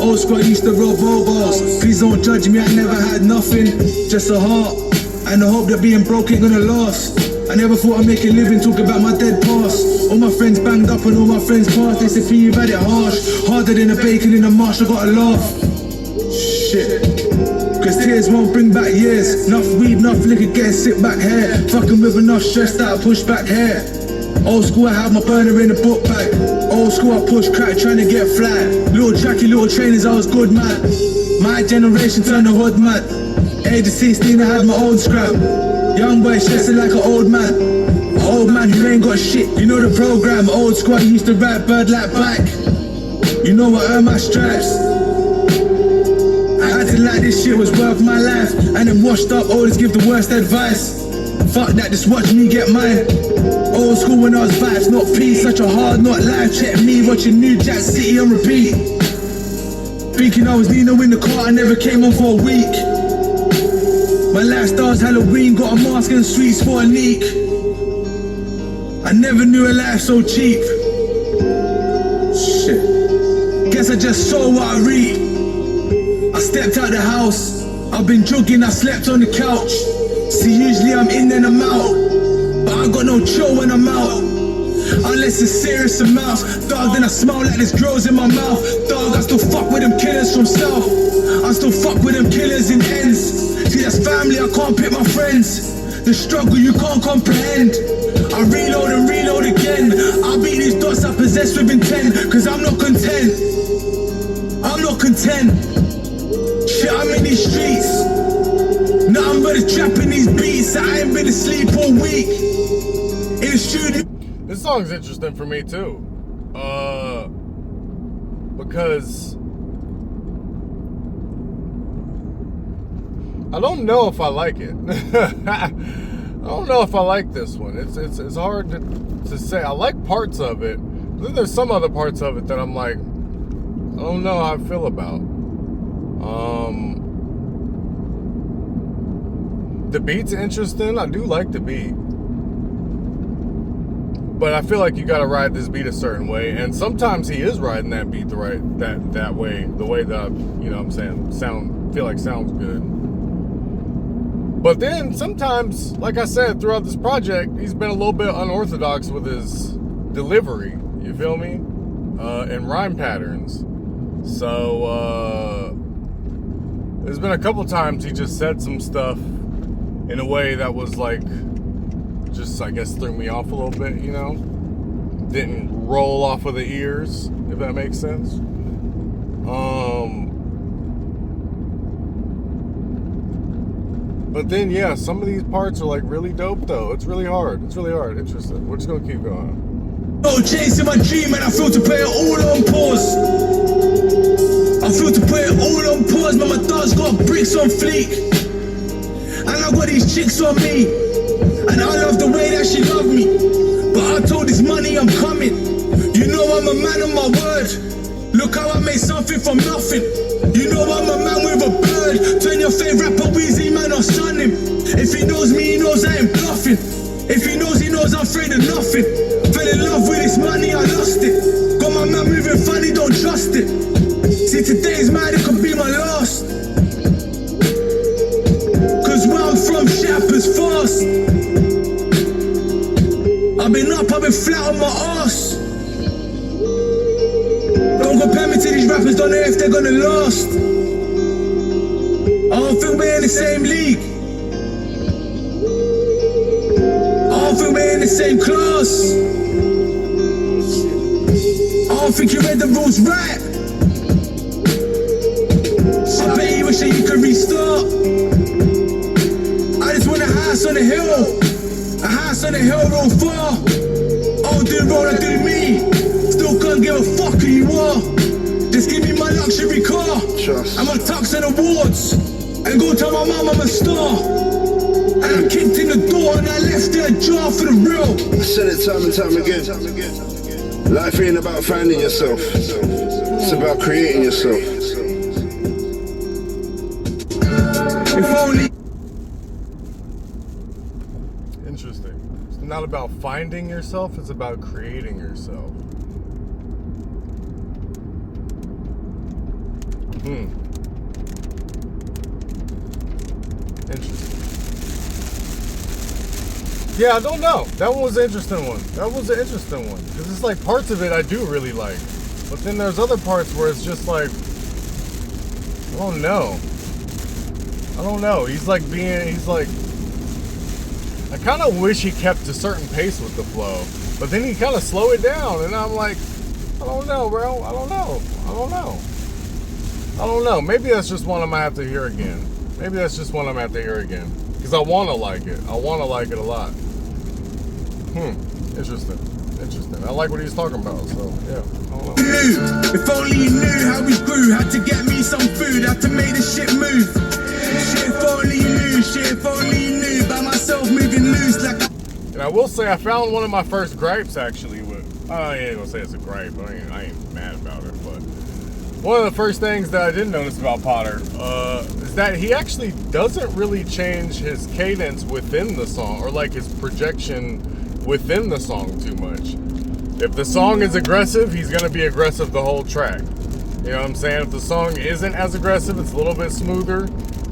Old school, I used to rob mobiles. Please don't judge me, I never had nothing. Just a heart, and I hope that being broke ain't gonna last. I never thought I'd make a living, talk about my dead past. All my friends banged up and all my friends passed. They said, P, you've had it harsh. Harder than a bacon in a marsh, I gotta laugh. Shit. Cause tears won't bring back years. Enough weed, enough liquor, get sit back hair. Fucking with enough stressed out, push back hair. Old school, I have my burner in the book bag. Old school, I push crack, trying to get flat. Little tracky, little trainers, I was good, man. My generation turned the hood, man. Age of 16, I had my own scrap. Young boy stressing like an old man. An old man who ain't got shit. You know the program. Old squad used to rap bird like back. You know I earn my stripes. I acted like this shit was worth my life. And then washed up, always give the worst advice. Fuck that, just watch me get mine. Old school when I was vibes, not peace. Such a hard, not life. Check me watching New Jack City on repeat. Thinking I was Nino in the car, I never came on for a week. My lifestyle's Halloween, got a mask and sweets for a leak. I never knew a life so cheap. Shit. Guess I just saw what I read. I stepped out the house, I've been jogging, I slept on the couch. See, usually I'm in and I'm out, but I got no chill when I'm out. Unless it's serious amounts, dog, then I smell like there's girls in my mouth. Dog, I still fuck with them killers from south. I still fuck with them killers in ends. See, that's family, I can't pick my friends. The struggle you can't comprehend. I reload and reload again. I beat these dots I possess with intent, cause I'm not content. I'm not content. Shit, I'm in these streets. Nothing but a trap in these beats. I ain't been asleep all week. In the studio. This song's interesting for me too. Because I don't know if I like it. I don't know if I like this one. It's hard to say. I like parts of it. But then there's some other parts of it that I'm like, I don't know how I feel about. The beat's interesting. I do like the beat. But I feel like you gotta ride this beat a certain way, and sometimes he is riding that beat that way, the way that, you know what I'm saying, feel like sounds good. But then sometimes, like I said, throughout this project, he's been a little bit unorthodox with his delivery, you feel me? And rhyme patterns. So there's been a couple times he just said some stuff in a way that was like, just, I guess, threw me off a little bit, you know? Didn't roll off of the ears, if that makes sense. But then, yeah, some of these parts are, like, really dope, though. It's really hard. It's really hard. Interesting. We're just gonna keep going. No chasing my dream, and I feel to put it all on pause. I feel to put it all on pause, but my dog's got bricks on fleek. And I got these chicks on me. And I love the way that she loved me. But I told this money I'm coming. You know I'm a man of my word. Look how I made something from nothing. You know I'm a man with a bird. Turn your favourite rapper Weezy, man, I'll stun him. If he knows me, he knows I ain't bluffing. If he knows I'm afraid of nothing. Fell in love with this money, I lost it. Got my man moving funny, don't trust it. See, today's mine, it could be my last. Cause where I'm from, shit happens fast. I've been up, I've been flat on my ass. Don't compare me to these rappers, don't know if they're gonna last. I don't think we're in the same league. I don't think we're in the same class. I don't think you read the rules right. I bet you wish that you could restart. I just want a house on the hill. A house on the hill real far. I don't do road, I do me. Still can't give a fuck who you are. Just give me my luxury car. And my tux and awards. And go tell my mom I'm a star. And I kicked in the door and I left it ajar for the real. I said it time and time again. Life ain't about finding yourself. It's about creating yourself. If only. Interesting. It's not about finding yourself, it's about creating yourself. Interesting. Yeah, I don't know. That one was an interesting one. Because it's like parts of it I do really like. But then there's other parts where it's just like, I don't know. I don't know. He's like, I kind of wish he kept a certain pace with the flow, but then he kind of slow it down, and I'm like, I don't know, bro. I don't know. Maybe that's just one I might have to hear again. Because I want to like it. I want to like it a lot. Interesting. I like what he's talking about, so yeah. I don't know. If only you knew how we grew. Had to get me some food, had to make the shit move. Shit, if only you knew. By myself moving loose like And I will say I found one of my first gripes actually with, I ain't gonna say it's a gripe, I ain't mad about it, but one of the first things that I did notice about Potter is that he actually doesn't really change his cadence within the song, or like his projection within the song too much. If the song is aggressive, he's gonna be aggressive the whole track. You know what I'm saying? If the song isn't as aggressive, it's a little bit smoother,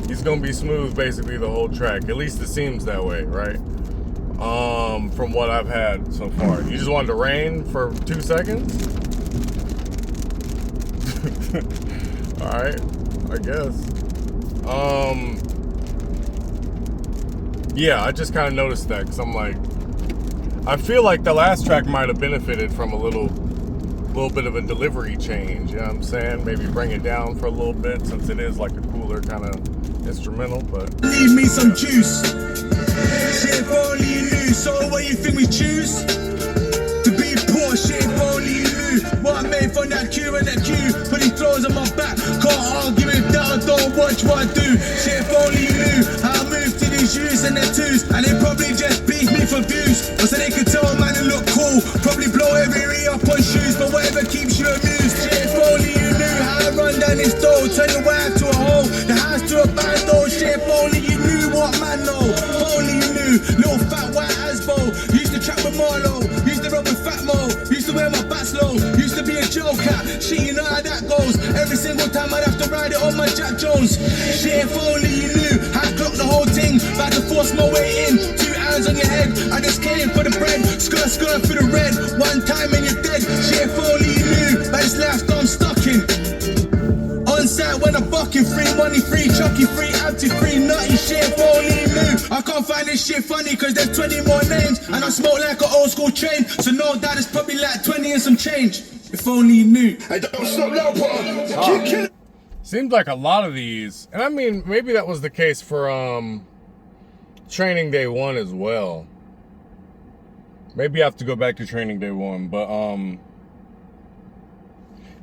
he's gonna be smooth basically the whole track. At least it seems that way, right? From what I've had so far. You just wanted to rain for 2 seconds? Alright, I guess. Yeah, I just kind of noticed that because I'm like, I feel like the last track might have benefited from a little bit of a delivery change, you know what I'm saying? Maybe bring it down for a little bit since it is like a cooler kind of instrumental, but... Leave me some juice. Shit, if only you knew. So what you think we choose? To be poor, shit, if only you knew. What I made from that queue and that queue. Putting clothes on my back. Can't argue with that, I don't watch what I do. Shit, if only you knew how I move to these U's and their twos. And they probably just beat me for views. Or so they could tell a man to look cool. Probably blow every re-up on shoes. But whatever keeps you amused. Shit, if only you knew how I run down this door. Turn your wife to a hole. The house to a bando. Shit, if only you knew what man know. If only you knew. Little fat white Asbo. Used to trap with Marlo. Used to rub with Fat Mo. Used to wear my bats low. Used to be a joker. Shit, you know how that goes. Every single time I'd have to ride it on my Jack Jones. Shit, if only you knew. I clocked the whole thing. About to force my way in. 2 hands on your head. I just came for the bread. Skirt for the red. One time and you're dead. Shit, if only you knew. But this lifestyle I'm stuck in. On site when I'm bucking, free money, free chucky, free empty, free nutty. Shit, if only you knew. I can't find this shit funny cause there's 20 more names. And I smoke like an old school train. So no doubt it's probably like 20 and some change. If only you knew. Hey, don't stop now, Potter. Seems like a lot of these, and I mean, maybe that was the case for Training Day 1 as well. Maybe I have to go back to Training Day 1, but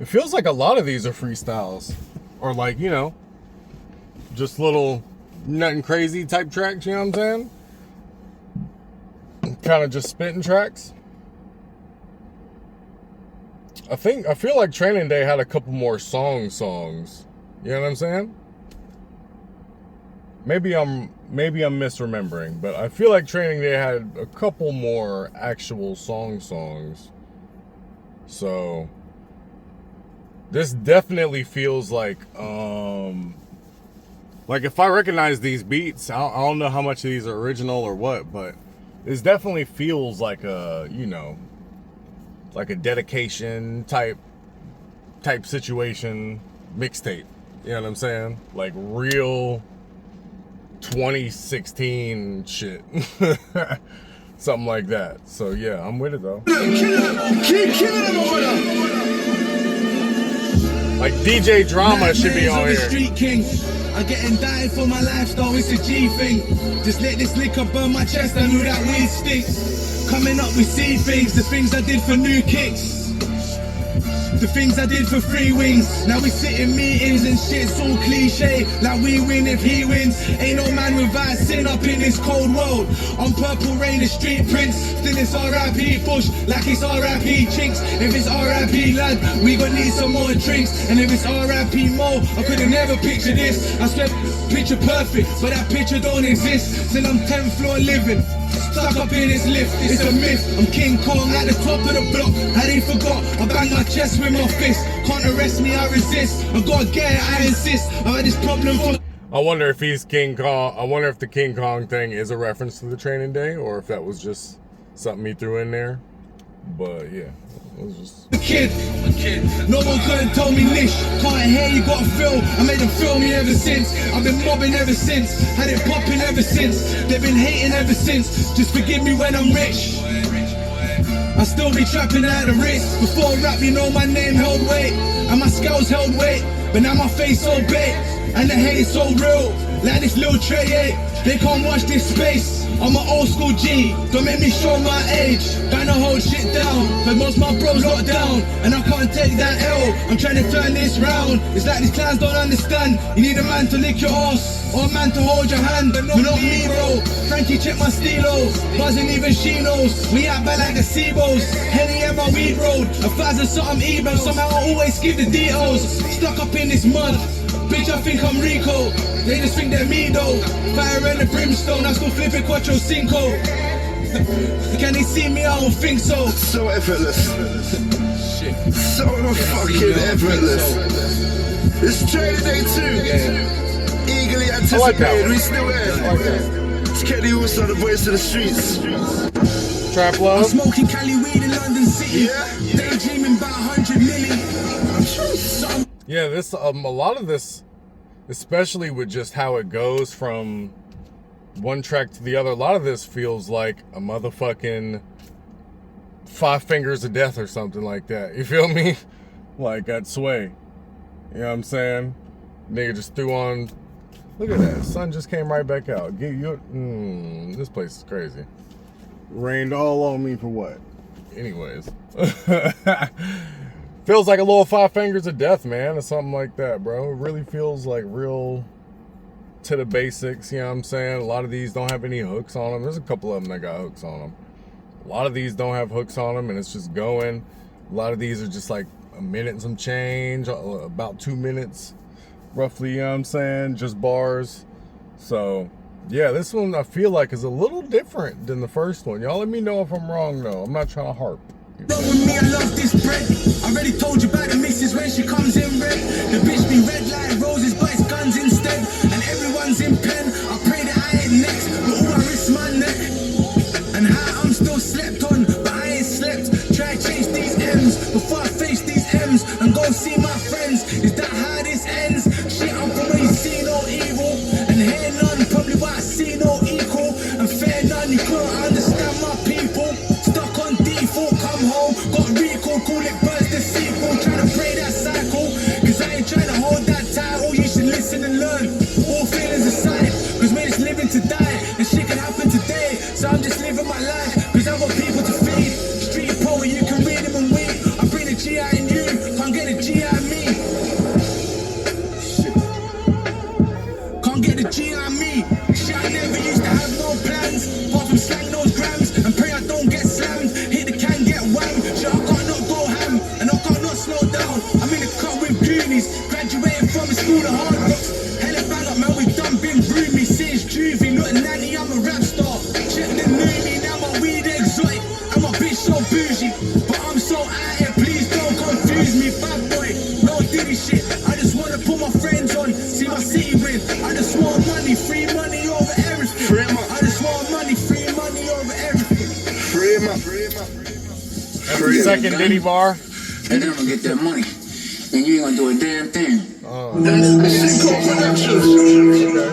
it feels like a lot of these are freestyles. Or like, you know, just little nothing crazy type tracks, you know what I'm saying? Kind of just spitting tracks. I feel like Training Day had a couple more songs. You know what I'm saying? Maybe I'm misremembering, but I feel like Training Day had a couple more actual songs. So this definitely feels like if I recognize these beats, I don't know how much of these are original or what, but this definitely feels like a, you know, like a dedication type situation mixtape. You know what I'm saying? Like real 2016 shit. Something like that. So yeah, I'm with it though. Like DJ Drama should be on here. Street king. I'm getting dyed for my lifestyle, it's a G thing. Just let this liquor burn my chest, I know that weed stinks. Coming up with C things, the things I did for new kicks. The things I did for free wings. Now we sit in meetings and shit's all cliche. Like we win if he wins. Ain't no man without sin up in this cold world. On Purple Rain, the street prince. Still it's R.I.P. Bush, like it's R.I.P. Chinks. If it's R.I.P. lad, we gon' need some more drinks. And if it's R.I.P. Mo, I could've never pictured this. I swear, picture perfect, but that picture don't exist. Till I'm 10th floor living. Stuck up in this lift, it's a myth. I'm King Kong at the top of the block. I ain't forgot, I bang my chest with my fist. Can't arrest me, I resist. I gotta get it, I insist. I had this problem from... I wonder if he's King Kong. I wonder if the King Kong thing is a reference to the Training Day, or if that was just something he threw in there. But yeah, it was just Kid, no one couldn't tell me niche. Can't hear you gotta feel. I made them feel me ever since. I've been mobbing ever since. Had it popping ever since. They've been hating ever since. Just forgive me when I'm rich. I still be trapping at the wrist. Before rap, you know my name held weight, and my scales held weight. But now my face so big, and the hate is so real. Like this little tray 8, they can't watch this space. I'm an old school G, don't make me show my age. Gonna hold shit down, cause most my bros locked down, and I can't take that L. I'm trying to turn this round. It's like these clowns don't understand. You need a man to lick your ass, or a man to hold your hand, but not me, bro. Frankie, check my stilo, buzzing even she knows. We out bad like the Seabos, Henny and my weed road. 1,000 something emails, somehow I always give the details. Stuck up in this mud, bitch, I think I'm Rico. They just think they're me though. Fire and the brimstone, I'm still flipping Quattro Cinco. Can they see me? I don't think so. So effortless. So fucking effortless. It's training day 2. Eagerly anticipated, we still here. It's Kenny also the voice of the streets. Trap Love. I'm smoking Cali weed in London City. Daydreaming about 100 million. Yeah, this a lot of this, especially with just how it goes from one track to the other, a lot of this feels like a motherfucking 5 Fingers of Death or something like that. You feel me? Like that Sway. You know what I'm saying? Nigga just threw on. Look at that. Sun just came right back out. This place is crazy. Rained all on me for what? Anyways. Feels like a little 5 Fingers of Death, man, or something like that, bro. It really feels like real to the basics, you know what I'm saying? A lot of these don't have any hooks on them. There's a couple of them that got hooks on them. A lot of these don't have hooks on them, and it's just going. A lot of these are just like a minute and some change, about 2 minutes, roughly, you know what I'm saying? Just bars. So, yeah, this one I feel like is a little different than the first one. Y'all let me know if I'm wrong, though. I'm not trying to harp. Roll with me, I love this bread. I already told you about the missus when she comes in red. The bitch be red like roses, but it's guns instead. And everyone's in pen. I pray that I ain't next, but all I risk my neck. And how I'm still slept on, but I ain't slept. Try to chase these M's before I face these M's and go see my friends. Is that how this ends? Shit, I'm from where you see no evil, and hear none. Probably why I see no equal, and fair none. You couldn't understand my people. Stuck on default, come home, got recall, call it birds the sequel. Trying to break that cycle, cause I ain't trying to hold that title. You should listen and learn, all feelings aside, cause when it's living to die, and shit can happen today. So I'm just living my life, cause I got people to feed. Street poet, you can read him and weed. I bring the G out in you, can't get the G out of me. Shit. Can't get the G out of me. Shit, I never used to have no plans, apart from slang those grams, and pray I don't get slammed. Hit the can, get whammed. Shit, I can't not go ham, and I can't not slow down. I'm in the cut with Goonies, graduated from a school of hard knocks. Hella bang up, man, we done been roomy since juvie. Look, nanny, I'm a rap star. Check the newbie, now my weed exotic, and my bitch so bougie. But I'm so out here, please don't confuse me. Bad boy, no diddy shit. I just wanna put my friends on, see my city win. I just want money, free money over everything. Free 'em up. I just want money, free money over everything. Free him up. Every second Diddy bar. And then I'm gonna get that money. And you ain't gonna do a damn thing. That's Cinco Productions.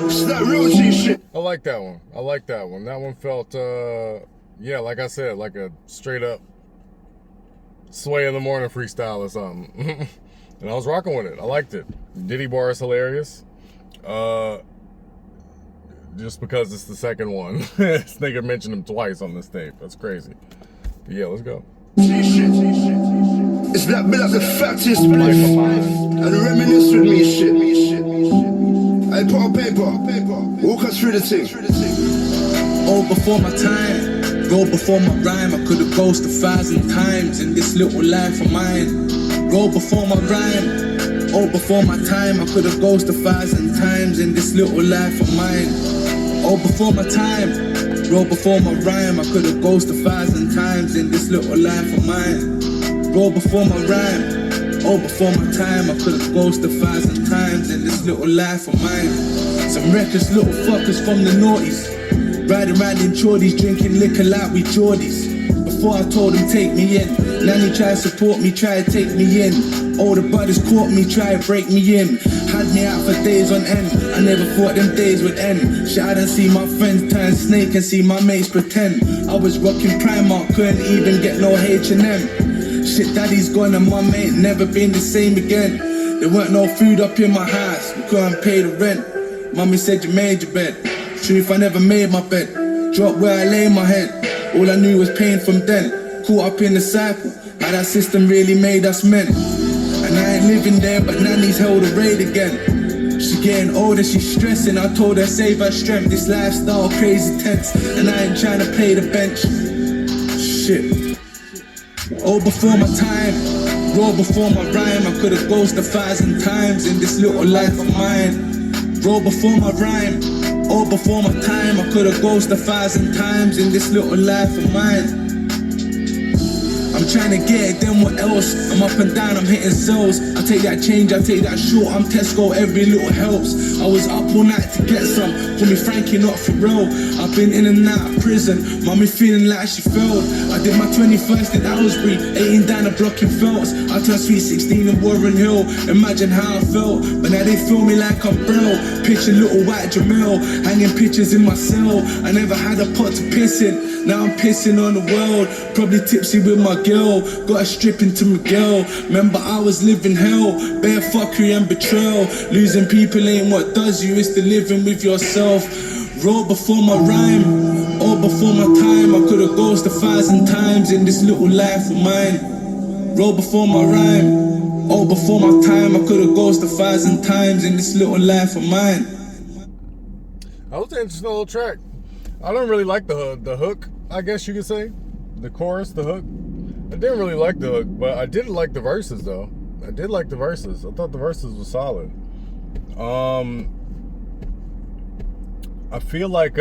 It's that real G shit. I like that one. I like that one. That one felt, yeah, like I said, like a straight up Sway in the Morning freestyle or something. And I was rocking with it. I liked it. Diddy bar is hilarious. Just because it's the second one. This nigga mentioned him twice on this tape. That's crazy. But yeah, let's go. It's that bit of the fattest spliff and reminisce with me shit. I put a paper, walk us through the thing. All before my time, roll before my rhyme. I could've ghosted 1,000 times in this little life of mine. Roll before my rhyme, all before my time. I could've ghosted 1,000 times in this little life of mine. All before my time, roll before my rhyme. I could've ghosted 1,000 times in this little life of mine. Roll before my rhyme, all before my time. I could've ghosted 1,000 times in this little life of mine. Some reckless little fuckers from the noughties, riding around in chordies, drinking liquor like we Geordies. before I told him take me in. Nanny tried to support me, tried to take me in. All the brothers caught me, tried to break me in. Had me out for days on end. I never thought them days would end. Shit, I done see my friends turn snake and see my mates pretend. I was rocking Primark, couldn't even get no H&M. Shit, daddy's gone and mum ain't never been the same again. There weren't no food up in my house, we couldn't pay the rent. Mummy said you made your bed. Truth, I never made my bed. Dropped where I lay my head. All I knew was pain from then. Caught up in the cycle. How that system really made us men. And I ain't living there, but nanny's held a raid again. She getting older, she's stressing. I told her save her strength. This lifestyle crazy tense, and I ain't trying to play the bench. Shit. Oh, before my time, roll before my rhyme. I could've ghosted 1,000 times in this little life of mine. Roll before my rhyme. Oh, before my time, I could've ghosted 1,000 times in this little life of mine. I'm trying to get it, then what else? I'm up and down, I'm hitting cells. I take that change, I take that short. I'm Tesco, every little helps. I was up all night to get some. Call me Frankie, not for real. I've been in and out of prison. Mommy feeling like she failed. I did my 21st in Aylesbury, 18 down the block in Phelps. I turned sweet 16 in Warren Hill. Imagine how I felt, but now they feel me like I'm Brill. Picture little white Jamel, hanging pictures in my cell. I never had a pot to piss in. Now I'm pissing on the world. Probably tipsy with my girl. Got a strip into my girl. Remember I was living hell. Bare fuckery and betrayal. Losing people ain't what does you, it's the living with yourself. Roll before my rhyme. All before my time. I could've ghosted 1,000 times in this little life of mine. Roll before my rhyme. All before my time. I could've ghosted 1,000 times in this little life of mine. That was an interesting little track. I don't really like the hook, I guess you could say. The chorus, the hook. I didn't really like the hook, but I did like the verses though. I did like the verses. I thought the verses were solid. I feel like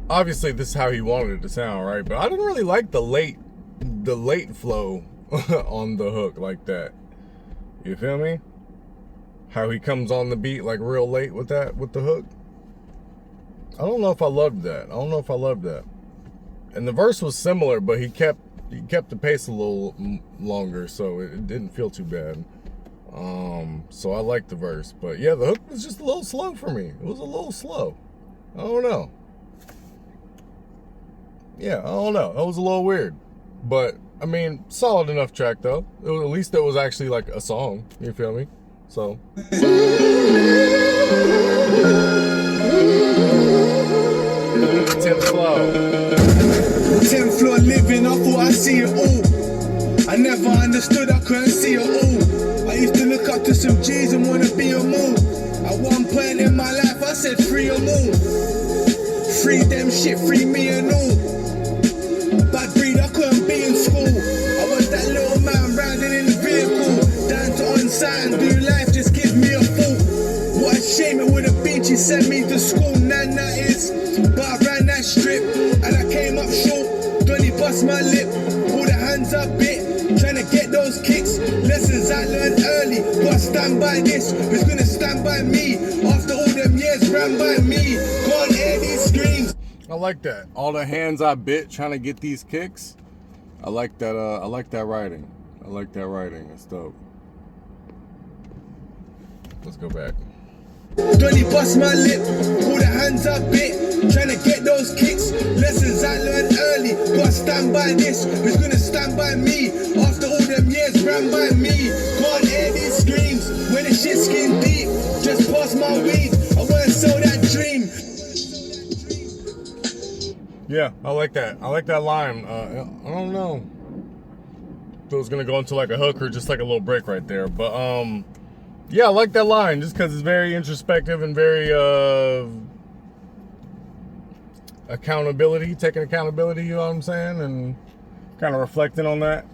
obviously this is how he wanted it to sound, right? But I didn't really like the late flow on the hook like that. You feel me? How he comes on the beat like real late with the hook. I don't know if I loved that. And the verse was similar, but he kept the pace a little longer, so it didn't feel too bad. So I liked the verse, but yeah, the hook was just a little slow for me. It was a little slow. I don't know. Yeah, I don't know. That was a little weird, but I mean, solid enough track though. At least it was actually like a song. You feel me? So. 10th floor. 10th floor living, I thought I see it all. I never understood, I couldn't see it all. I used to look up to some G's and wanna be them all. At one point in my life, I said free them all. Free them shit, free me and all. Bad breed, I couldn't be in school. I was that little man riding in the vehicle. Down to on site and do life, just give me a thought. What a shame it would have been, she sent me to school, nan that is. But I ran that strip, and I came up short. Donny bust my lip, all the hands up bit, trying to get those kicks. Lessons I learned early, gotta stand by this. Who's gonna stand by me, after all them years ran by me? Can't hear these screams. I like that. All the hands I bit trying to get these kicks. I like that, I like that writing. It's dope. Let's go back. Donny bust my lip, all the hands up bit, trying to get those kicks. Lessons I learned early, gotta stand by this. Who's gonna stand by me, after all them years ran by me? Can't hear these screams, when the shit skin deep. Just pass my weed, I wanna sell that dream. Yeah, I like that. I like that line. I don't know if it was gonna go into like a hook or just like a little break right there, but yeah, I like that line just because it's very introspective and very taking accountability, you know what I'm saying, and kind of reflecting on that.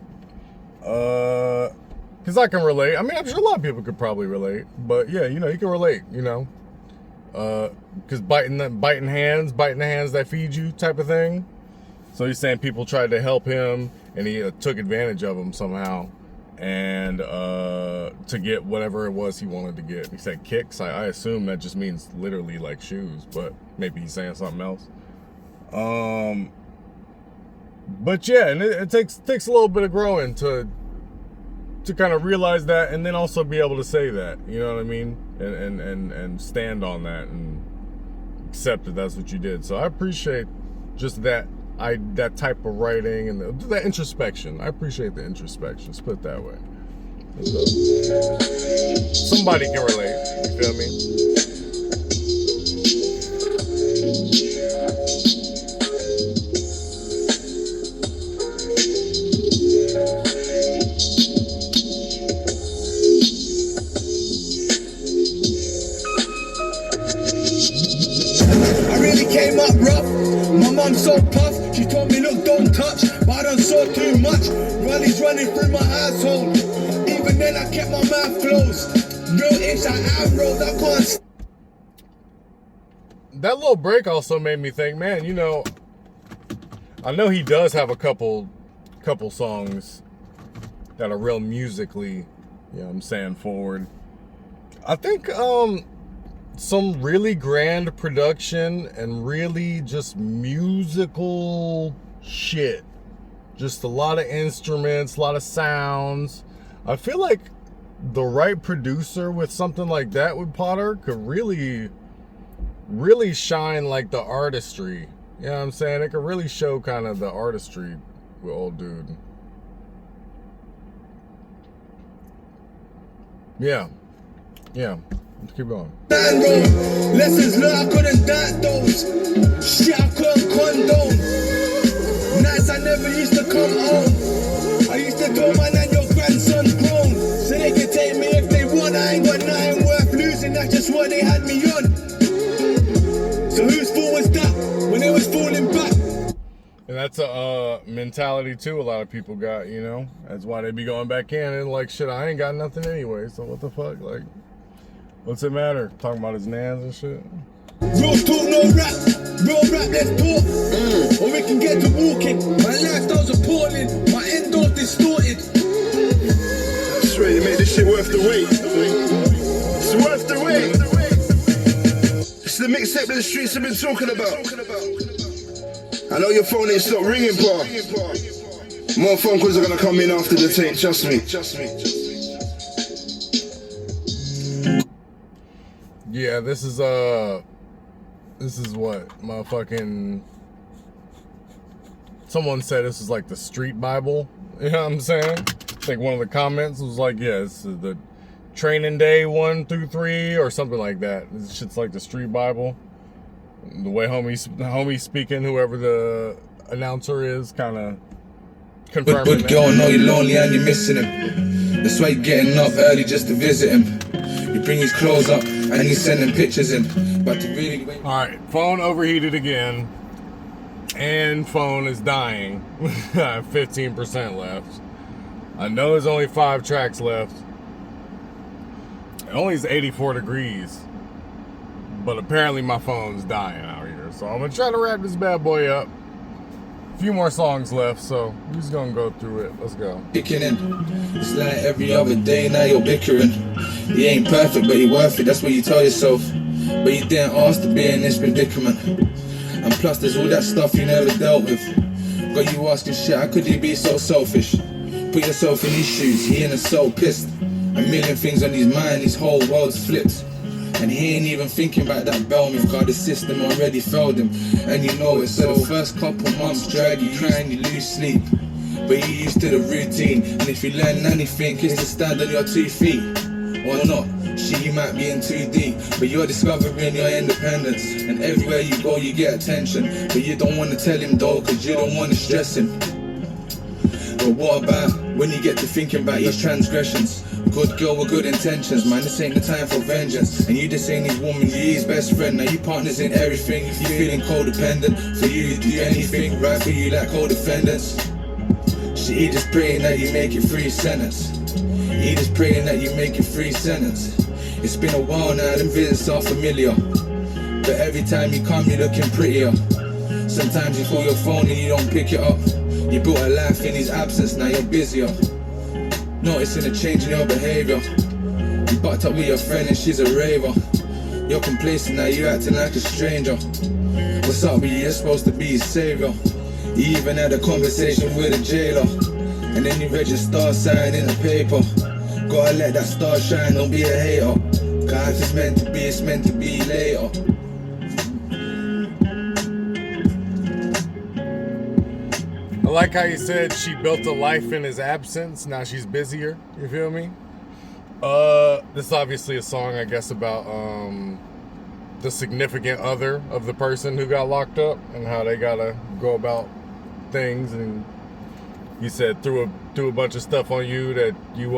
Because I can relate. I mean, I'm sure a lot of people could probably relate, but yeah, you know, you can relate, you know. Because biting the hands that feed you type of thing. So he's saying people tried to help him and he took advantage of them somehow, and to get whatever it was he wanted to get. He said kicks. I assume that just means literally like shoes, but maybe he's saying something else. But yeah, and it takes a little bit of growing to kind of realize that, and then also be able to say that, you know what I mean, and stand on that and accept that that's what you did. So I appreciate just that type of writing and that introspection. I appreciate the introspection. Let's put it that way. Somebody can relate. You feel me? Came up rough, my mum so puff. She told me look don't touch, but I done saw too much. Rallies running through my household. Even then I kept my mouth closed. Real ish I outrode, I can't. That little break also made me think, man, you know, I know he does have a couple songs that are real musically, you know what I'm saying, forward. I think some really grand production and really just musical shit. Just a lot of instruments, a lot of sounds. I feel like the right producer with something like that with Potter could really shine like the artistry. You know what I'm saying? It could really show kind of the artistry with old dude. Yeah. Let's keep going. Lessons learned, I couldn't doubt those. Shit, I couldn't condone. Nights I never used to come home. I used to tell my nan your grandson's grown. So they can take me if they want. I ain't got nothing worth losing. That's just what they had me on. So whose fault was that when they was falling back? And that's a mentality too a lot of people got, you know. That's why they be going back in and like, shit, I ain't got nothing anyway, so what the fuck? Like, what's it matter? Talking about his nans and shit. Real talk, no rap. Real rap, let's talk. Or we can get to walking. My lifestyle's appalling. My endo's distorted. That's right, you made this shit worth the wait. It's worth the wait. It's the mixtape that the streets have been talking about. I know your phone ain't stopped ringing, Pa. More phone calls are gonna come in after the tape, trust me. Yeah, this is what motherfucking someone said this is like the street Bible. You know what I'm saying? I think one of the comments was like, yeah, this is the training day 1 through 3 or something like that. This shit's like the street Bible. The way homie speaking, whoever the announcer is, kind of confirming. But girl, know you're lonely and you're missing him. That's why you're getting up early just to visit him. You bring his clothes up and you send him pictures in. But to really wait. Alright, phone overheated again. And phone is dying. 15% left. I know there's only 5 tracks left. It only is 84 degrees. But apparently my phone's dying out here. So I'm going to try to wrap this bad boy up. A few more songs left, so we're just going to go through it. Let's go. Kicking in. It's like every other day now you're bickering. You ain't perfect, but you're worth it. That's what you tell yourself. But you didn't ask to be in this predicament. And plus there's all that stuff you never dealt with. Got you asking shit, how could you be so selfish? Put yourself in his shoes, he ain't so pissed. A million things on his mind, his whole world's flipped. And he ain't even thinking about that Bellman, cause the system already failed him. And you know it, so the first couple months drag, you crying, you lose sleep. But you're used to the routine, and if you learn anything, it's to stand on your 2 feet. Or not, shit, you might be in too deep. But you're discovering your independence, and everywhere you go you get attention. But you don't want to tell him though, cause you don't want to stress him. But what about when you get to thinking about your transgressions? Good girl with good intentions, man, this ain't the time for vengeance. And you just ain't his woman, you his best friend. Now you partners in everything, if you're feeling codependent. For you to do anything right for you like co-defendants. Shit, he just praying that you make it free sentence. He just praying that you make it free sentence. It's been a while now, them visits are familiar. But every time you come, you're looking prettier. Sometimes you call your phone and you don't pick it up. You built a life in his absence, now you're busier. Noticing a change in your behavior. You bucked up with your friend and she's a raver. You're complacent now, you acting like a stranger. What's up with you? You're supposed to be his savior. He even had a conversation with a jailer. And then you read your star sign in the paper. Gotta let that star shine, don't be a hater. Cause if it's meant to be later. I like how you said she built a life in his absence. Now she's busier. You feel me? This is obviously a song, I guess, about the significant other of the person who got locked up and how they gotta go about things. And you said threw a bunch of stuff on you that you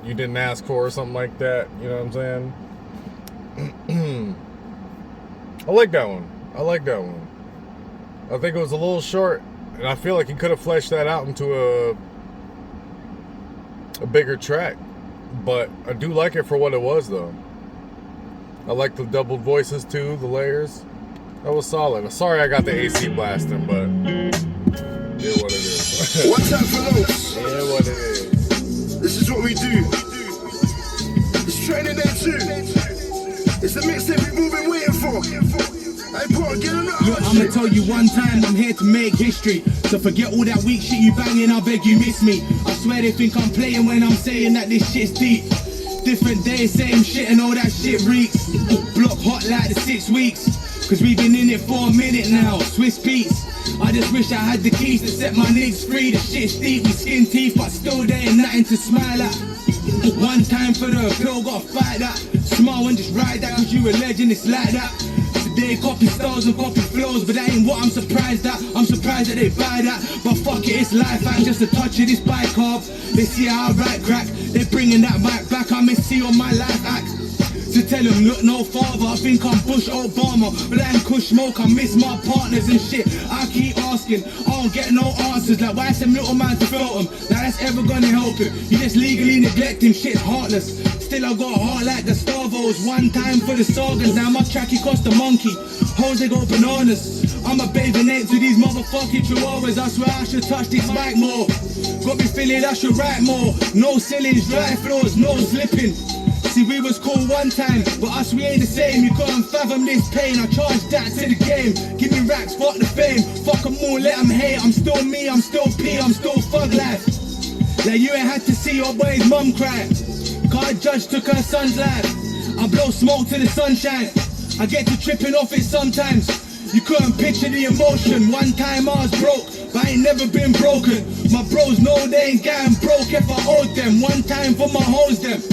didn't ask for or something like that. You know what I'm saying? I like that one. I think it was a little short. And I feel like he could have fleshed that out into a bigger track. But I do like it for what it was, though. I like the doubled voices, too, the layers. That was solid. Sorry I got the AC blasting, but yeah, what it is. One time for those. Yeah, what it is. This is what we do. It's training day 2. It's the mixtape we've been waiting for. Look, I'ma tell you one time, I'm here to make history. So forget all that weak shit you banging, I beg you miss me. I swear they think I'm playing when I'm saying that this shit's deep. Different day, same shit and all that shit reeks. Block hot like the 6 weeks. Cause we've been in it for a minute now, Swiss beats. I just wish I had the keys to set my niggas free. The shit's deep, we skin teeth, but still there ain't nothing to smile at. One time for the appeal, gotta fight that. Smile and just ride that, cause you a legend, it's like that. They copy styles and copy flows, but that ain't what I'm surprised at. I'm surprised that they buy that, but fuck it, it's life. I'm just a touch of this bike carb. They see how I write crack, they bringing that mic back. I miss see on my life act. To tell them, look, no father, I think I'm Bush Obama, but I ain't Kush Smoke, I miss my partners and shit. I keep asking, I don't get no answers, like why some little man to float him? Now that's ever gonna help him, you just legally neglect him, shit's heartless. Still I got a heart like the Starvos, one time for the Sagas, now my track it cost a monkey. Hoes they go bananas, I'm a bathing ape to these motherfucking chihuahuas, I swear I should touch this mic more. Got me feeling I should write more, no ceilings, dry floors, no slipping. See, we was cool one time, but us, we ain't the same. You couldn't fathom this pain, I charged that to the game. Give me racks, fuck the fame. Fuck them all, let them hate. I'm still me, I'm still P, I'm still thug life. Like you ain't had to see your boy's mum cry. Cause a judge took her son's life. I blow smoke to the sunshine. I get to tripping off it sometimes. You couldn't picture the emotion. One time I was broke, but I ain't never been broken. My bros know they ain't getting broke if I owed them. One time for my hoes them.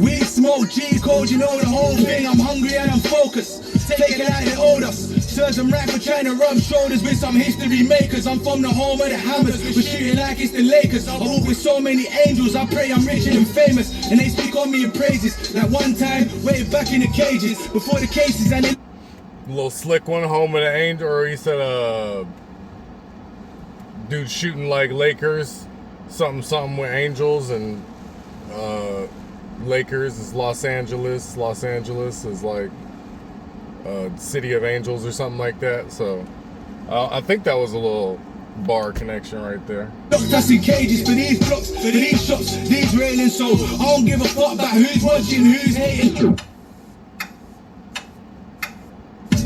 Weed smoke, G-code, you know the whole thing. I'm hungry and I'm focused. Take it like they owed us. Serves them right for trying to rub shoulders with some history makers. I'm from the home of the Hammers. We're shooting like it's the Lakers. I walk with so many angels. I pray I'm rich and famous. And they speak on me in praises. Like one time, way back in the cages. Before the cases and it. Little slick one, home of the angel, or he said, dude shooting like Lakers. Something with angels and, Lakers is Los Angeles. Los Angeles is like City of Angels or something like that. So I think that was a little bar connection right there. That's in cages for these blocks, for these shops, these railings. So I don't give a fuck about who's watching, who's hating.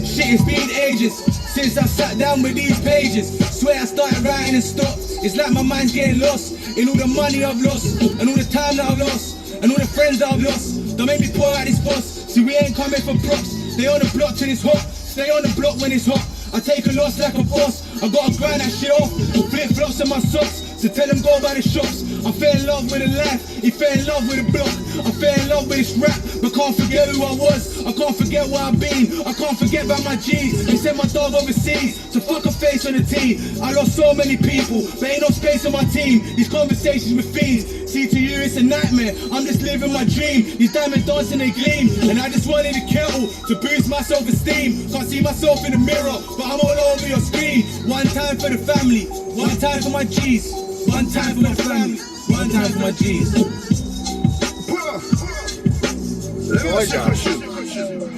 Shit, it's been ages since I sat down with these pages. Swear I started writing and stopped. It's like my mind's getting lost in all the money I've lost and all the time that I've lost. And all the friends that I've lost, don't make me pour out this boss. See, we ain't coming for props. Stay on the block till it's hot. Stay on the block when it's hot. I take a loss like a boss. I gotta grind that shit off. Flip flops in my socks. So tell them go by the shops. I fell in love with the life. He fell in love with the block. I fell in love with this rap, but can't forget who I was. I can't forget where I've been. I can't forget about my G's. They sent my dog overseas, so fuck a face on the team. I lost so many people, but ain't no space on my team. These conversations with fiends, see to you it's a nightmare. I'm just living my dream. These diamonds dancing they gleam, and I just wanted a kettle to boost my self-esteem. Can't see myself in the mirror, but I'm all over your screen. One time for the family, one time for my G's, one time for my family, one time for my G's. Let me ask you a question.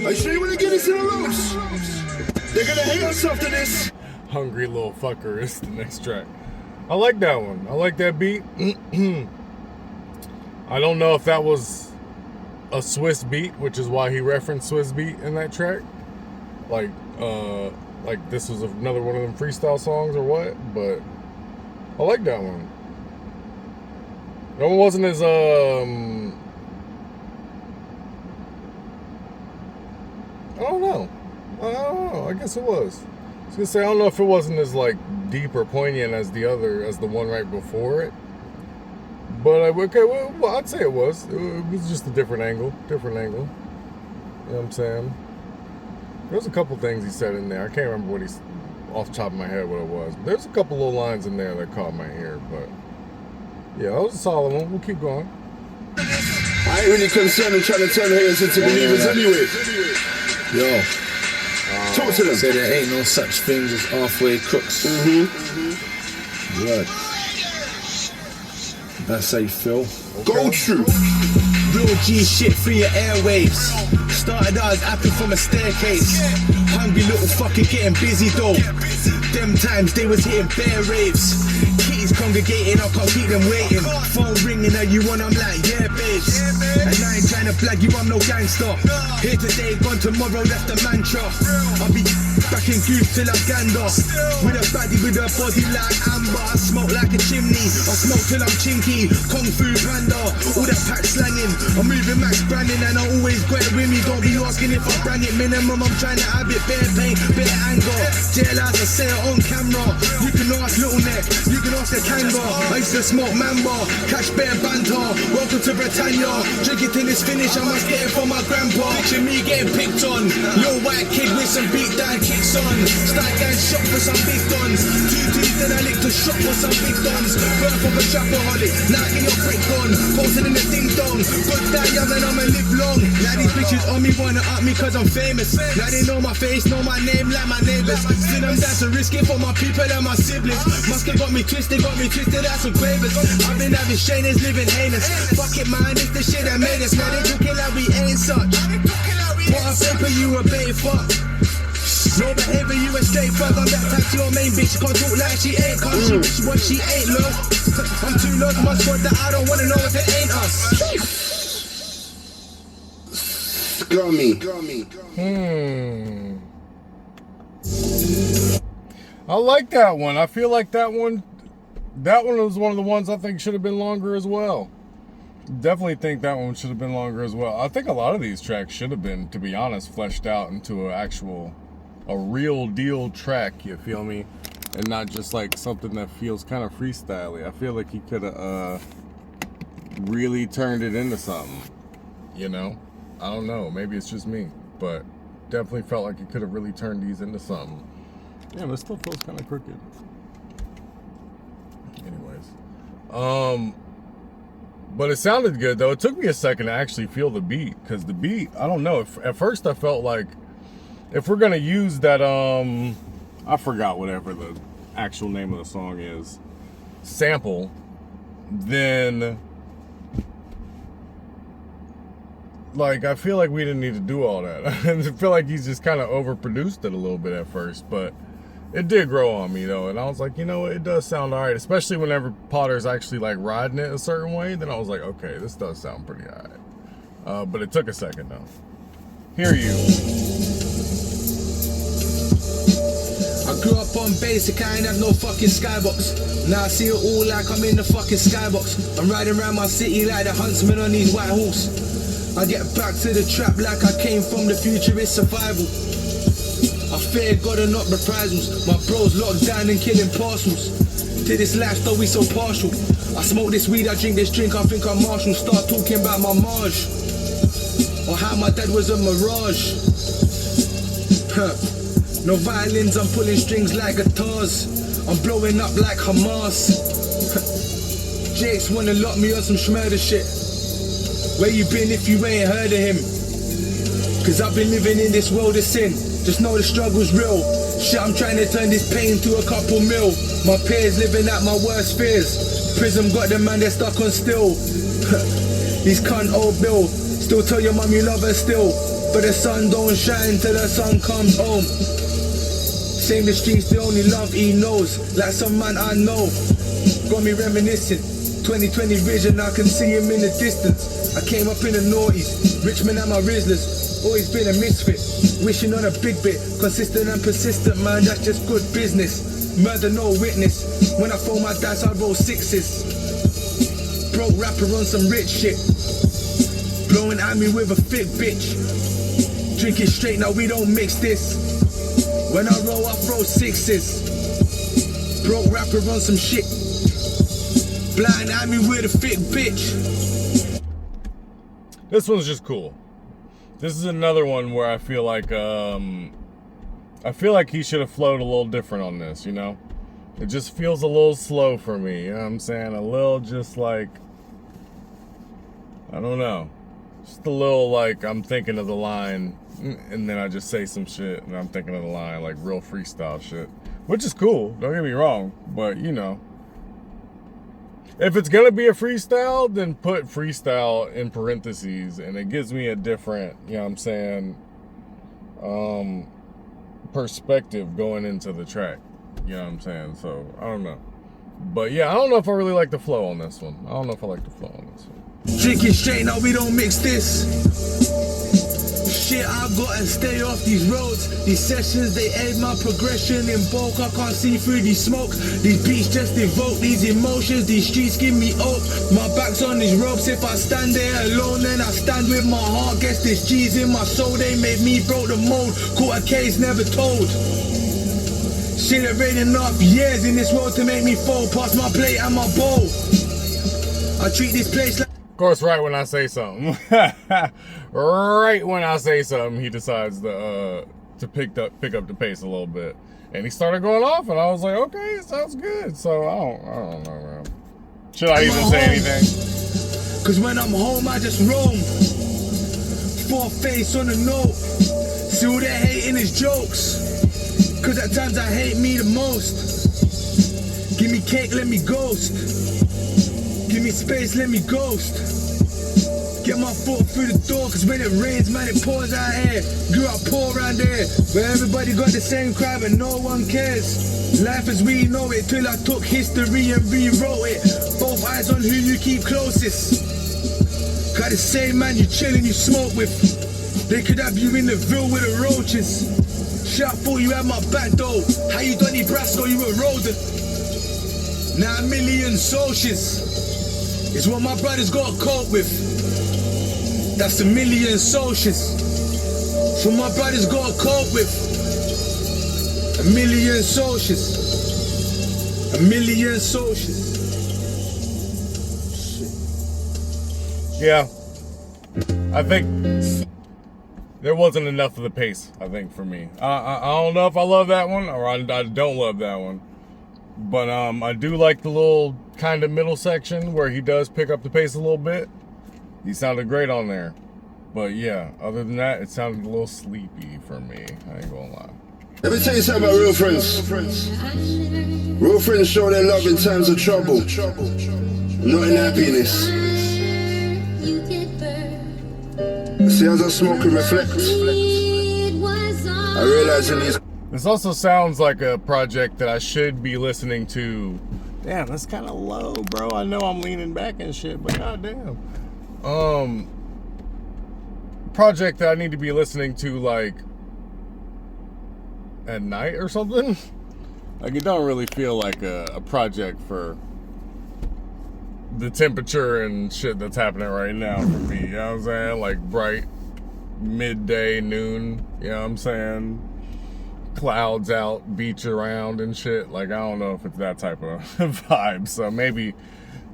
Are you sure you want to get this in the ropes? They're gonna hate us after this. Hungry Little Fucker is the next track. I like that one. I like that beat. I don't know if that was a Swiss beat, which is why he referenced Swiss beat in that track. Like, like this was another one of them freestyle songs or what, but I like that one. That one wasn't as I don't know. I guess it was. I was gonna say I don't know if it wasn't as like deep or poignant as the one right before it. But okay, well, I'd say it was. It was just a different angle. You know what I'm saying? There's a couple things he said in there. I can't remember what he's off the top of my head what it was. But there's a couple little lines in there that caught my ear. But yeah, that was a solid one. We'll keep going. I ain't really concerned in trying to turn haters into believers anyway. Yo. Talk to them. Say there ain't no such things as halfway crooks. Word. That's how you feel. Go true. Real G shit for your airwaves. Started out as apple from a staircase. Hungry little fucker getting busy though. Them times they was hitting bare raves. Kitties congregating, I can't keep them waiting. Phone ringing, are you on? I'm like, yeah, babes. And I ain't trying to flag you, I'm no gangster. Here today, gone tomorrow, that's the mantra. I'll be back in goose till I'm gander. With a baddie with a body like amber. I smoke like a chimney, I smoke till I'm chinky. Kung Fu Panda, all that pack slanging. I'm moving Max Brandon and I always got it with me. Don't be asking if I brand it minimum, I'm trying to have it bare pain, bare anger. Jailhouse, I say it on camera. You can ask Little Neck, you can ask the Kanga. I used to smoke Mamba, catch bear banter. Welcome to Britannia, drink it till it's finished, I must get it from my grandpa. Picture me getting picked on, little white kid with some beat down kicks on. Start getting shot for some big guns. 2 teeth then I licked a shot for some big guns. Birth of a trapaholic, now get your prick on. Posted in the ding dong, good that young and I'ma live long. Now these bitches on me wanna up me cause I'm famous. Now they know my face, know my name like my neighbors. Still I'm down to risk it for my people and my siblings. Must have got me twisted as some quavers. I've been having shaners living heinous. Fuck it man, it's the shit that made us. Now they talking like we ain't such. What a paper, you a bait fuck. No behavior, you a straight fuck. I'm that type to your main bitch. Can't talk like she ain't. Can't she bitch what she ain't, love. I'm too low to my squad that I don't wanna know if it ain't us. Gummy. I like that one. I feel like that one was one of the ones I think should have been longer as well. Definitely think that one should have been longer as well. I think a lot of these tracks should have been, to be honest, fleshed out into a real deal track, you feel me? And not just like something that feels kind of freestyle-y. I feel like he could have really turned it into something, you know? I don't know, maybe it's just me, but definitely felt like he could have really turned these into something. Yeah, but it still feels kind of crooked. Anyways. But it sounded good, though. It took me a second to actually feel the beat, because the beat, I don't know. At first, I felt like if we're going to use that, I forgot whatever the actual name of the song is, sample, then, like, I feel like we didn't need to do all that. I feel like he's just kind of overproduced it a little bit at first, but it did grow on me, though, and I was like, you know, it does sound all right, especially whenever Potter's actually, like, riding it a certain way. Then I was like, okay, this does sound pretty all right. But it took a second, though. Hear you. I grew up on basic, I ain't have no fucking skybox. Now I see it all like I'm in the fucking skybox. I'm riding around my city like the huntsman on his white horse. I get back to the trap like I came from the future, it's survival. I fear God and not reprisals. My bros locked down and killing parcels. To this lifestyle we so partial. I smoke this weed, I drink this drink, I think I'm Marshall. Start talking about my marge, or how my dad was a mirage. No violins, I'm pulling strings like guitars. I'm blowing up like Hamas. Jakes wanna lock me on some schmurder shit. Where you been if you ain't heard of him? Cause I've been living in this world of sin. Just know the struggle's real. Shit, I'm trying to turn this pain to a couple mil. My peers living out my worst fears. Prison got them man, they're stuck on still. These cunt old Bill. Still tell your mum you love her still. But the sun don't shine till the sun comes home. Same the streets, the only love he knows. Like some man I know. Got me reminiscing. 2020 vision, I can see him in the distance. I came up in the noughties. Richmond and my Rizzlers. Always been a misfit, wishing on a big bit. Consistent and persistent, man, that's just good business. Murder, no witness. When I phone my dice, I roll sixes. Broke rapper on some rich shit. Blowing at me with a thick bitch. Drinking straight, now we don't mix this. When I roll, I throw sixes. Broke rapper on some shit. Blind at me with a thick bitch. This one's just cool. This is another one where I feel like he should have flowed a little different on this, you know? It just feels a little slow for me, you know what I'm saying? A little just like, I don't know. Just a little like I'm thinking of the line and then I just say some shit and I'm thinking of the line, like real freestyle shit. Which is cool, don't get me wrong, but you know. If it's gonna be a freestyle, then put freestyle in parentheses and it gives me a different, you know what I'm saying, perspective going into the track. You know what I'm saying? So, I don't know. But yeah, I don't know if I really like the flow on this one. I don't know if I like the flow on this one. Drinking straight, now we don't mix this. Shit, I've gotta stay off these roads. These sessions, they aid my progression in bulk. I can't see through these smoke. These beats just evoke these emotions. These streets give me hope. My back's on these ropes. If I stand there alone, then I stand with my heart. Guess there's G's in my soul. They made me broke the mold. Caught a case, never told. Shit, it rained enough years in this world to make me fall. Past my plate and my bowl. I treat this place like... Of course, right when I say something. Right when I say something, he decides to pick up the pace a little bit. And he started going off, and I was like, okay, sounds good. So, I don't know, man. Should I even say anything? Cause when I'm home, I just roam. Four face on the note. See who they're hating is jokes. Cause at times I hate me the most. Give me cake, let me ghost. Give me space, let me ghost. Get my foot through the door, cause when it rains, man, it pours out here. Grew up poor around there, where everybody got the same crowd and no one cares. Life as we know it, till I took history and rewrote it. Both eyes on who you keep closest. Got the same man you chill and you smoke with. They could have you in the Ville with the roaches. Shit, I thought you had my back though. How you done Nebraska, you a rodent. Now a million socials. It's what my brothers gotta cope with. That's a million socials. It's what my brothers gotta cope with. A million socials. A million socials. Yeah. I think there wasn't enough of the pace, I think, for me. I don't know if I love that one or I don't love that one. But I do like the little kind of middle section where he does pick up the pace a little bit. He sounded great on there. But yeah, other than that, it sounded a little sleepy for me. I ain't gonna lie. Let me tell you something about real friends. Real friends show their love in times of trouble, not in happiness. See, as I smoke and reflect, I realize in these... This also sounds like a project that I should be listening to. Damn, that's kind of low, bro. I know I'm leaning back and shit, but goddamn. Project that I need to be listening to, like, at night or something. Like, it don't really feel like a project for the temperature and shit that's happening right now for me. You know what I'm saying? Like, bright, midday, noon. You know what I'm saying? Clouds out, beach around and shit. Like, I don't know if it's that type of vibe. So maybe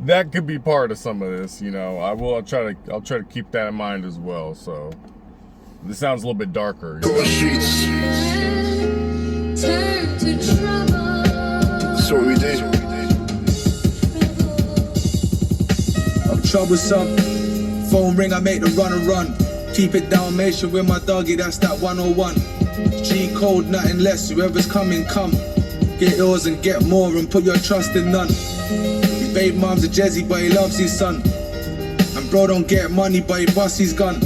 that could be part of some of this, you know. I'll try to keep that in mind as well. So this sounds a little bit darker. You know? That's what we do. I'm troublesome. Phone ring, I make the run. Keep it down, Dalmatian with my doggy, that's that 101. G code, nothing less, whoever's coming, come. Get yours and get more and put your trust in none. His babe mom's a Jezzy, but he loves his son. And bro don't get money, but he busts his gun.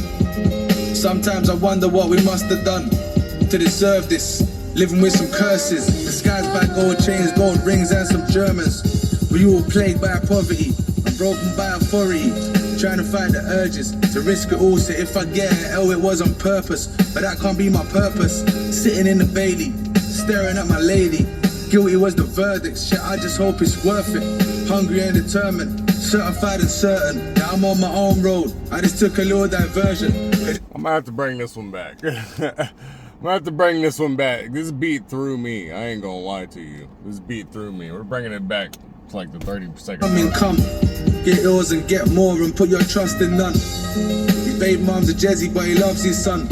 Sometimes I wonder what we must have done to deserve this. Living with some curses, disguised by gold chains, gold rings and some Germans. We all plagued by poverty and broken by authority. Trying to fight the urges to risk it all. So if I get an L, it was on purpose, but that can't be my purpose. Sitting in the Bailey, staring at my lady. Guilty was the verdict, shit, I just hope it's worth it. Hungry and determined, certified and certain that I'm on my own road. I just took a little diversion. I'm gonna have to bring this one back. I'm gonna have to bring this one back. This beat through me. I ain't gonna lie to you. This beat through me. We're bringing it back to like the 30-second mark. Come, get yours and get more and put your trust in none. His babe mom's a Jezzy, but he loves his son.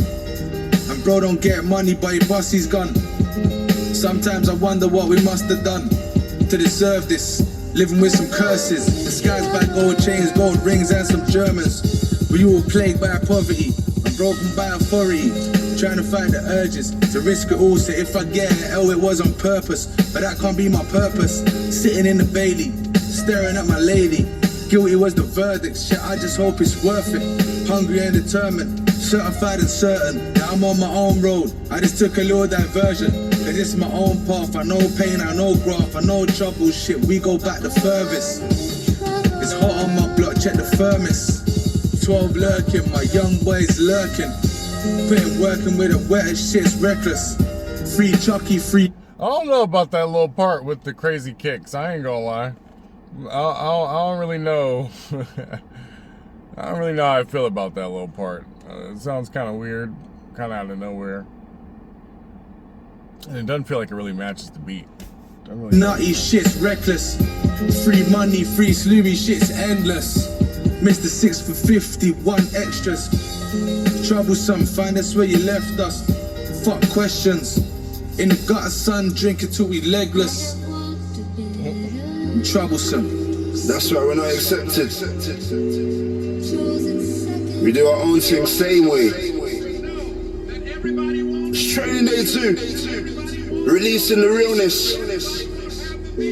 And bro don't get money, but he busts his gun. Sometimes I wonder what we must have done to deserve this. Living with some curses. The sky's by gold chains, gold rings and some Germans. We all plagued by poverty and broken by authority. Trying to fight the urges to risk it all. So if I get an L, it was on purpose, but that can't be my purpose. Sitting in the Bailey, staring at my lady. Guilty was the verdict, shit, I just hope it's worth it. Hungry and determined, certified and certain that I'm on my own road. I just took a little diversion, cause it's my own path. I know pain, I know graph, I know trouble, shit, we go back the furthest. It's hot on my block, check the furnace. 12 lurking, my young boys lurking. Putting working with the wettest shit's reckless. Free Chucky, free. I don't know about that little part with the crazy kicks. I ain't gonna lie. I don't really know. I don't really know how I feel about that little part. It sounds kind of weird, kind of out of nowhere. And it doesn't feel like it really matches the beat. Really Nutty shit's reckless. Free money, free slurry shit's endless. Mr. 6 for 50, 1 extras. Troublesome, find us where you left us. Fuck questions. In the gutter, son, drinking till we legless. Troublesome. That's why we're not accepted. We do our own thing, same way. It's training day too. Releasing the realness.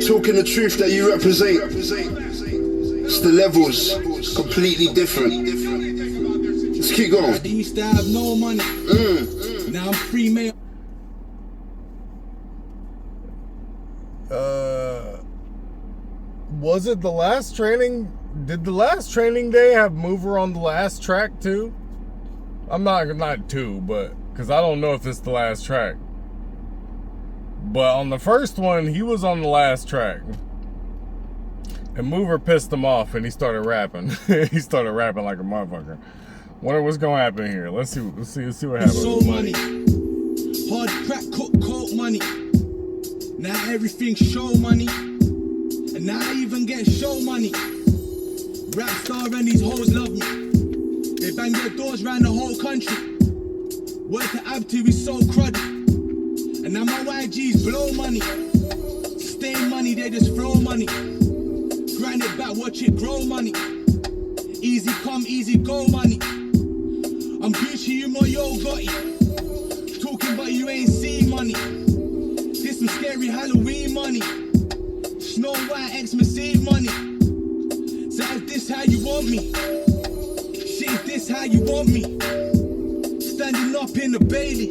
Talking the truth that you represent. It's the levels, completely different. Let's keep going. I used to have no money. Now I'm free mail. Was it the last training? Did the last training day have Mover on the last track too? I'm not two, but because I don't know if it's the last track. But on the first one, he was on the last track. And Mover pissed him off and he started rapping. He started rapping like a motherfucker. Wonder what's gonna happen here. Let's see what happens. So money. Hard crack, cook, coke money. Now everything show money. And now I even get show money. Rap star and these hoes love me. They bang their doors round the whole country. Work to Abty, we so cruddy. And now my YGs blow money. Stay money, they just throw money. Grind it back, watch it grow money. Easy come, easy go money. I'm Gucci, you more yo Gotti. Talking but you ain't see money. This some scary Halloween money. Snow White Xmas money. So is this how you want me? Shit, is this how you want me? Standing up in the Bailey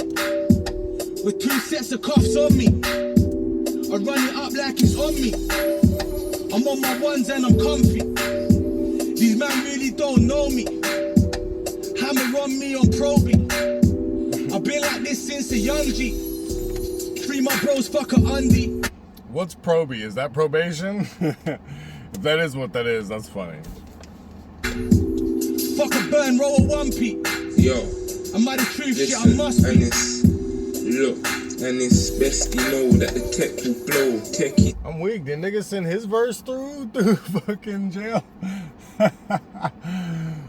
with 2 sets of cuffs on me. I run it up like it's on me. I'm on my ones and I'm comfy. These man really don't know me. Hammer on me on Proby. I've been like this since a young G. Free my bros, fuck a undie. What's Proby? Is that probation? If that is what that is, that's funny. Fuck a burn, roll a 1p. Yo, I'm out of truth, listen, shit, I must be. And it's, look, and it's best you know that the tech will blow. Techie. I'm weak. Did nigga send his verse through fucking jail?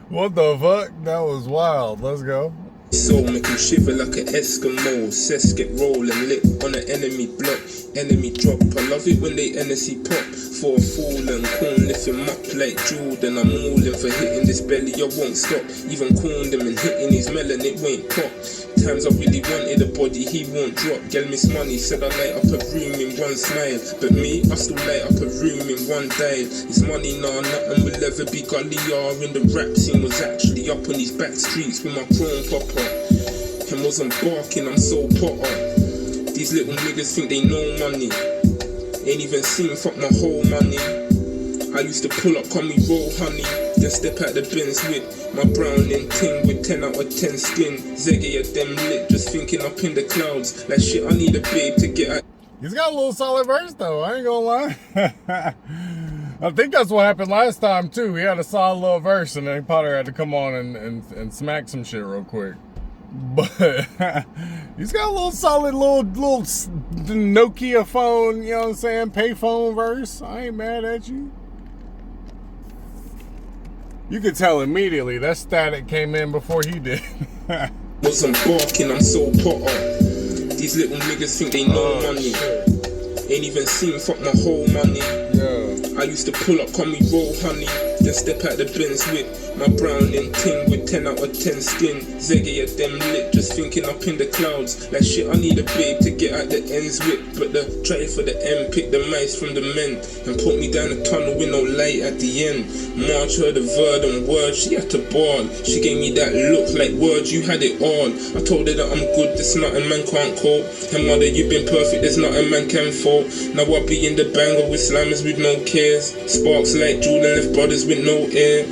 What the fuck? That was wild. Let's go. So make him shiver like an Eskimo. Cess get rolling lit on an enemy block. Enemy drop. I love it when they NSC pop. For a fool and corn lift him up like Jordan. I'm all in for hitting this belly, I won't stop. Even corned him and hitting his melon, it won't pop. Times I really wanted a body, he won't drop. Girl miss money, said I light up a room in one smile. But me, I still light up a room in one dial. His money, nah, nothing will ever be gully. In the rap scene was actually up on these back streets with my chrome popper. And wasn't barking, I'm so potter. These little niggas think they know money. Ain't even seen fuck my whole money. I used to pull up, call me roll honey, then step out the bins with my browning ting with 10 out of 10 skin. Zeggy at them lit, just thinking up in the clouds. Like shit, I need a babe to get out. He's got a little solid verse though, I ain't gonna lie. I think that's what happened last time too. He had a solid little verse and then Potter had to come on and smack some shit real quick. But he's got a little solid little Nokia phone, you know what I'm saying, payphone verse. I ain't mad at you. You could tell immediately that static came in before he did. Wasn't barking, I'm so potter. These little niggas think they know money. Ain't even seen fuck my whole money. I used to pull up, call me roll honey, then step out the bins with my browning ting with 10 out of 10 skin. Zeggy at them lit, just thinking up in the clouds. Like shit, I need a babe to get out the ends with. But the tray for the end, pick the mice from the men and put me down the tunnel with no light at the end. March heard a verdant word, she had to bawl. She gave me that look like words, you had it all. I told her that I'm good, there's nothing man can't call. And mother, you've been perfect, there's nothing man can fall. Now I be in the banger with slammers with no cares. Sparks like Jordan left brothers with no air.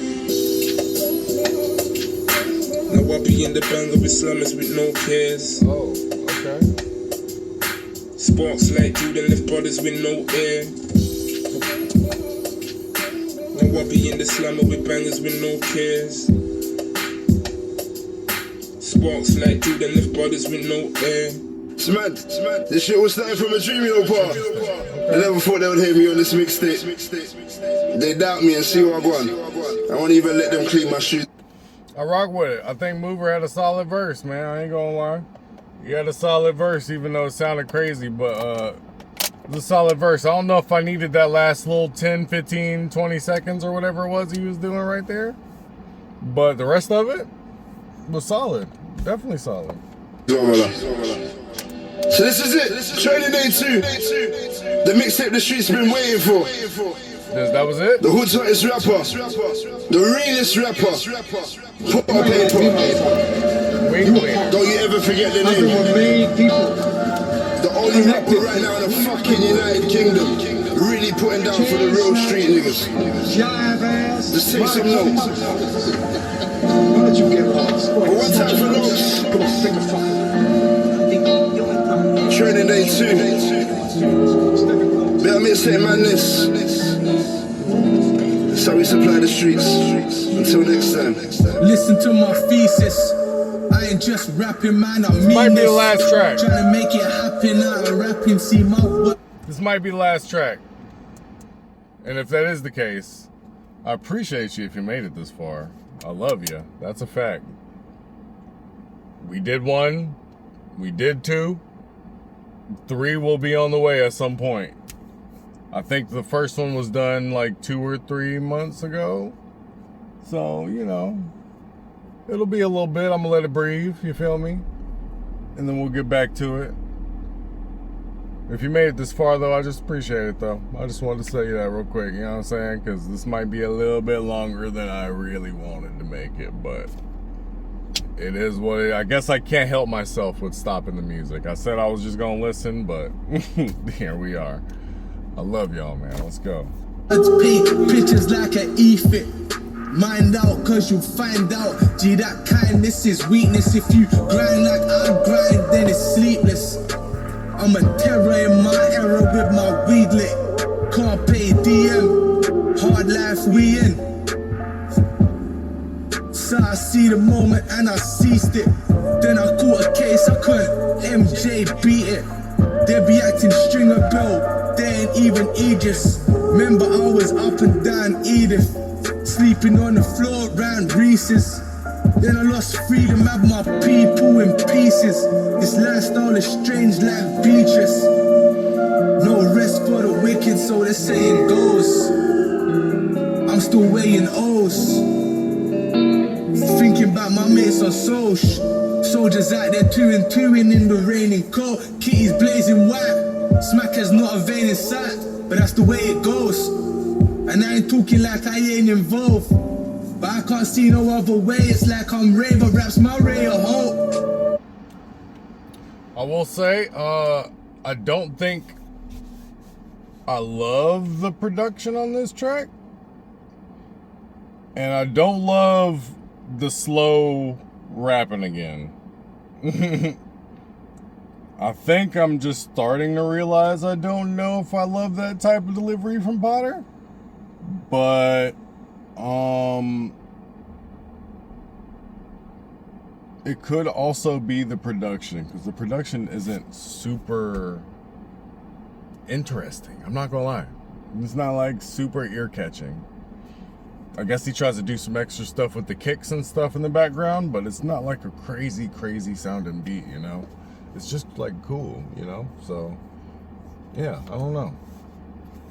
Now I be in the banger with slammers with no cares. Oh, okay. Sparks like Jordan left brothers with no air. Now I be in the slammer with bangers with no cares. Sparks like Jordan left brothers with no air. It's mad. This shit was starting from a dream, you know, pa. I never thought they would hear me on this mixtape. They doubt me and see what I want. I won't even let them clean my shoes. I rock with it. I think Mover had a solid verse, man. I ain't gonna lie. He had a solid verse, even though it sounded crazy, but it was a solid verse. I don't know if I needed that last little 10, 15, 20 seconds or whatever it was he was doing right there. But the rest of it was solid. Definitely solid. So this is it. Training day 2. The mixtape the streets been waiting for. That was it? The hood's hottest rapper. The realest rapper. Payper. Don't you ever forget the name. The only rapper right now in the fucking United Kingdom. Really putting down for the real street niggas. Just take some notes. But one time for notes. Training day 2. Better mixtape madness. That's how we supply the streets. Until next time. Listen to my thesis. I ain't just rapping, man. I mean this might be the last track. Trying to make it happen out of rapping. See my work. This might be the last track. And if that is the case, I appreciate you if you made it this far. I love you. That's a fact. We did 1. We did 2. 3 will be on the way at some point. I think the first one was done like 2 or 3 months ago. So, you know, it'll be a little bit. I'm gonna let it breathe, you feel me? And then we'll get back to it. If you made it this far though, I just appreciate it though. I just wanted to say that real quick, you know what I'm saying? Because this might be a little bit longer than I really wanted to make it, but it is what it is. I guess I can't help myself with stopping the music. I said I was just gonna listen, but here we are. I love y'all, man. Let's go. Let's paint pictures like an E-fit. Mind out, cause you find out. Gee, that kindness is weakness. If you grind like I grind, then it's sleepless. I'm a terror in my era with my weed lit. Can't pay DM. Hard life we in. So I see the moment and I seized it. Then I caught a case, I couldn't MJ beat it. They be acting stringer bell, they ain't even Aegis. Remember I was up and down Edith, sleeping on the floor round Reese's. Then I lost freedom, had my people in pieces. This lifestyle is strange like Beatrice. No rest for the wicked, so the saying goes. I'm still weighing O's. Thinking about my mates on Soch. Soldiers out there 2 and 2 in the raining cold. Kitties blazing white. Smack has not a vein in sight, but that's the way it goes. And I ain't talking like I ain't involved, but I can't see no other way. It's like I'm Raver raps my ray of hope. I will say, I don't think I love the production on this track. And I don't love the slow rapping again. I think I'm just starting to realize I don't know if I love that type of delivery from Potter. But, it could also be the production, because the production isn't super interesting. I'm not gonna lie. It's not like super ear-catching. I guess he tries to do some extra stuff with the kicks and stuff in the background, but it's not like a crazy, crazy sounding beat, you know? It's just like cool, you know? So, yeah, I don't know.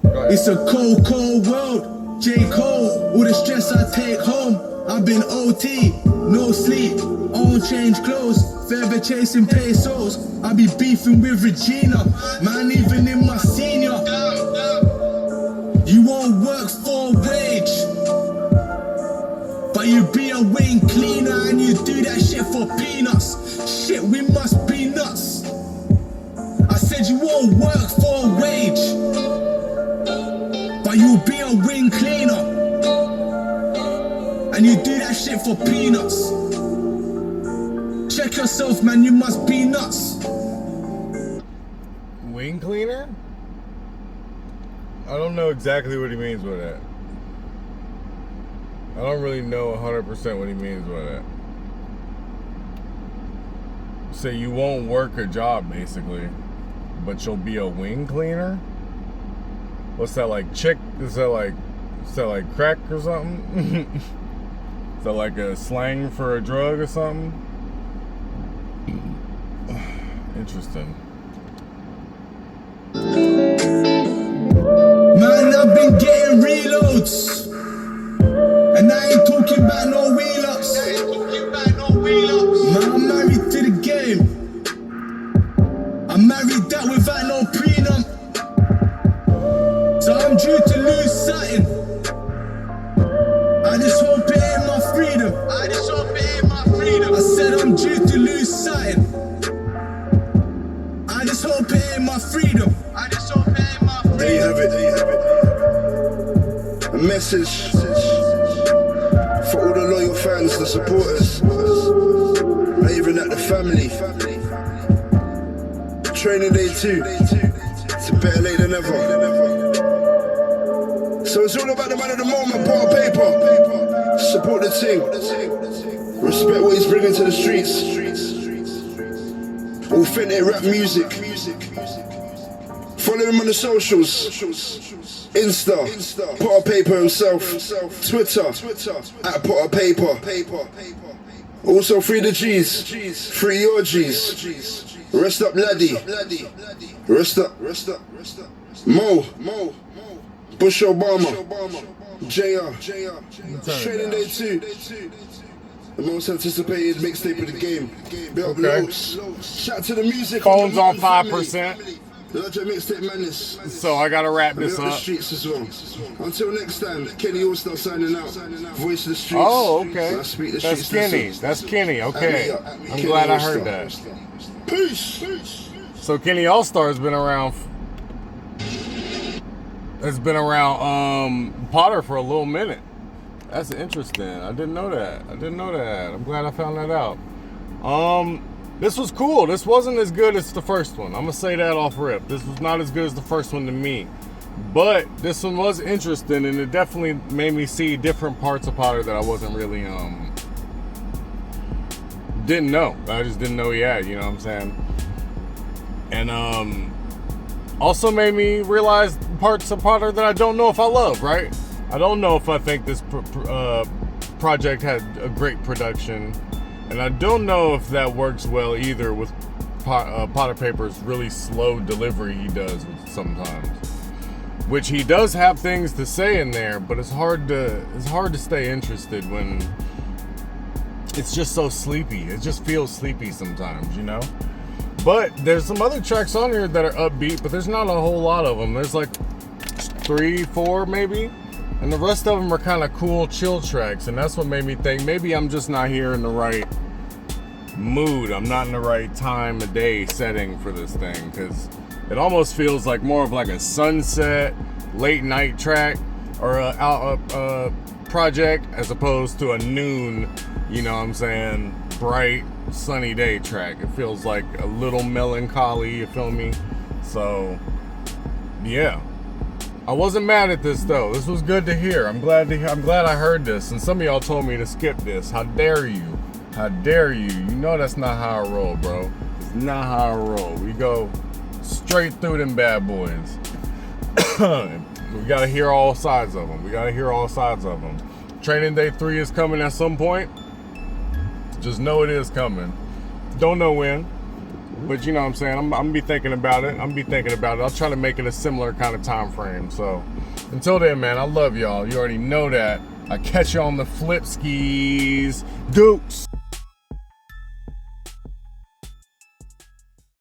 It's a cold, cold world. J. Cole, all the stress I take home. I've been OT, no sleep, all change clothes, forever chasing pesos. I be beefing with Regina, man, even in my senior. You won't work for a wage, but you be a wing cleaner and you do that shit for peanuts. Shit, we must be nuts. I said you won't work for a wage, but you be a wing cleaner and you do that shit for peanuts. Check yourself, man, you must be nuts. Wing cleaner? I don't know exactly what he means by that. I don't really know 100% what he means by that. So you won't work a job, basically, but you'll be a wing cleaner? What's that, like chick? Is that like crack or something? Is that like a slang for a drug or something? Interesting. Man, I've been getting reloads, and I ain't talking about no wheel-ups. Man, I'm married to the game. I'm married that without no prenup. So I'm due to lose something. I just hope it ain't my freedom. I said I'm due to lose something. I just hope it ain't my freedom. There you have it. A message for all the loyal fans, the supporters, and even at the family. Training day 2. It's better late than ever. So it's all about the man of the moment, Payper. Support the team. Respect what he's bringing to the streets. Authentic rap music. Follow him on the socials. Insta, Potter Payper himself. Twitter, at Potter Payper. Also free the G's. Free your G's. Rest up, laddie. Rest up. Mo. Bush Obama. JR. Training day 2. The most anticipated mixtape of the game. Big up Lowe's. Shout out to the music. Phone's on 5%. Mixtape madness. So I gotta wrap this up. up. The streets as well. Until next time, Kenny All-Star signing out. Voice of the streets. Oh, okay. I speak the That's Kenny. That's Kenny. Okay. I'm glad I heard that. Peace. So Kenny All-Star has been around. Potter for a little minute. That's interesting. I didn't know that. I'm glad I found that out. This was cool. This wasn't as good as the first one. I'm gonna say that off rip. This was not as good as the first one to me. But this one was interesting, and it definitely made me see different parts of Potter that I wasn't really didn't know. I just didn't know he had, you know what I'm saying? And also made me realize parts of Potter that I don't know if I love, right? I don't know if I think this project had a great production. And I don't know if that works well either with Potter Payper's really slow delivery he does sometimes. Which he does have things to say in there, but it's hard to stay interested when it's just so sleepy. It just feels sleepy sometimes, you know? But there's some other tracks on here that are upbeat, but there's not a whole lot of them. There's like 3, 4 maybe. And the rest of them are kind of cool, chill tracks. And that's what made me think maybe I'm just not here in the right mood. I'm not in the right time of day setting for this thing. Because it almost feels like more of like a sunset, late night track. or a project as opposed to a noon, you know what I'm saying, bright, sunny day track. It feels like a little melancholy, you feel me? So, yeah. I wasn't mad at this though. This was good to hear. I'm glad I heard this. And some of y'all told me to skip this. How dare you? How dare you? You know that's not how I roll, bro. It's not how I roll. We go straight through them bad boys. We gotta hear all sides of them. We gotta hear all sides of them. Training day 3 is coming at some point. Just know it is coming. Don't know when, but you know what I'm saying. I'm gonna be thinking about it. I'll try to make it a similar kind of time frame. So until then, man, I love y'all. You already know that. I catch you on the flip skis. Dukes.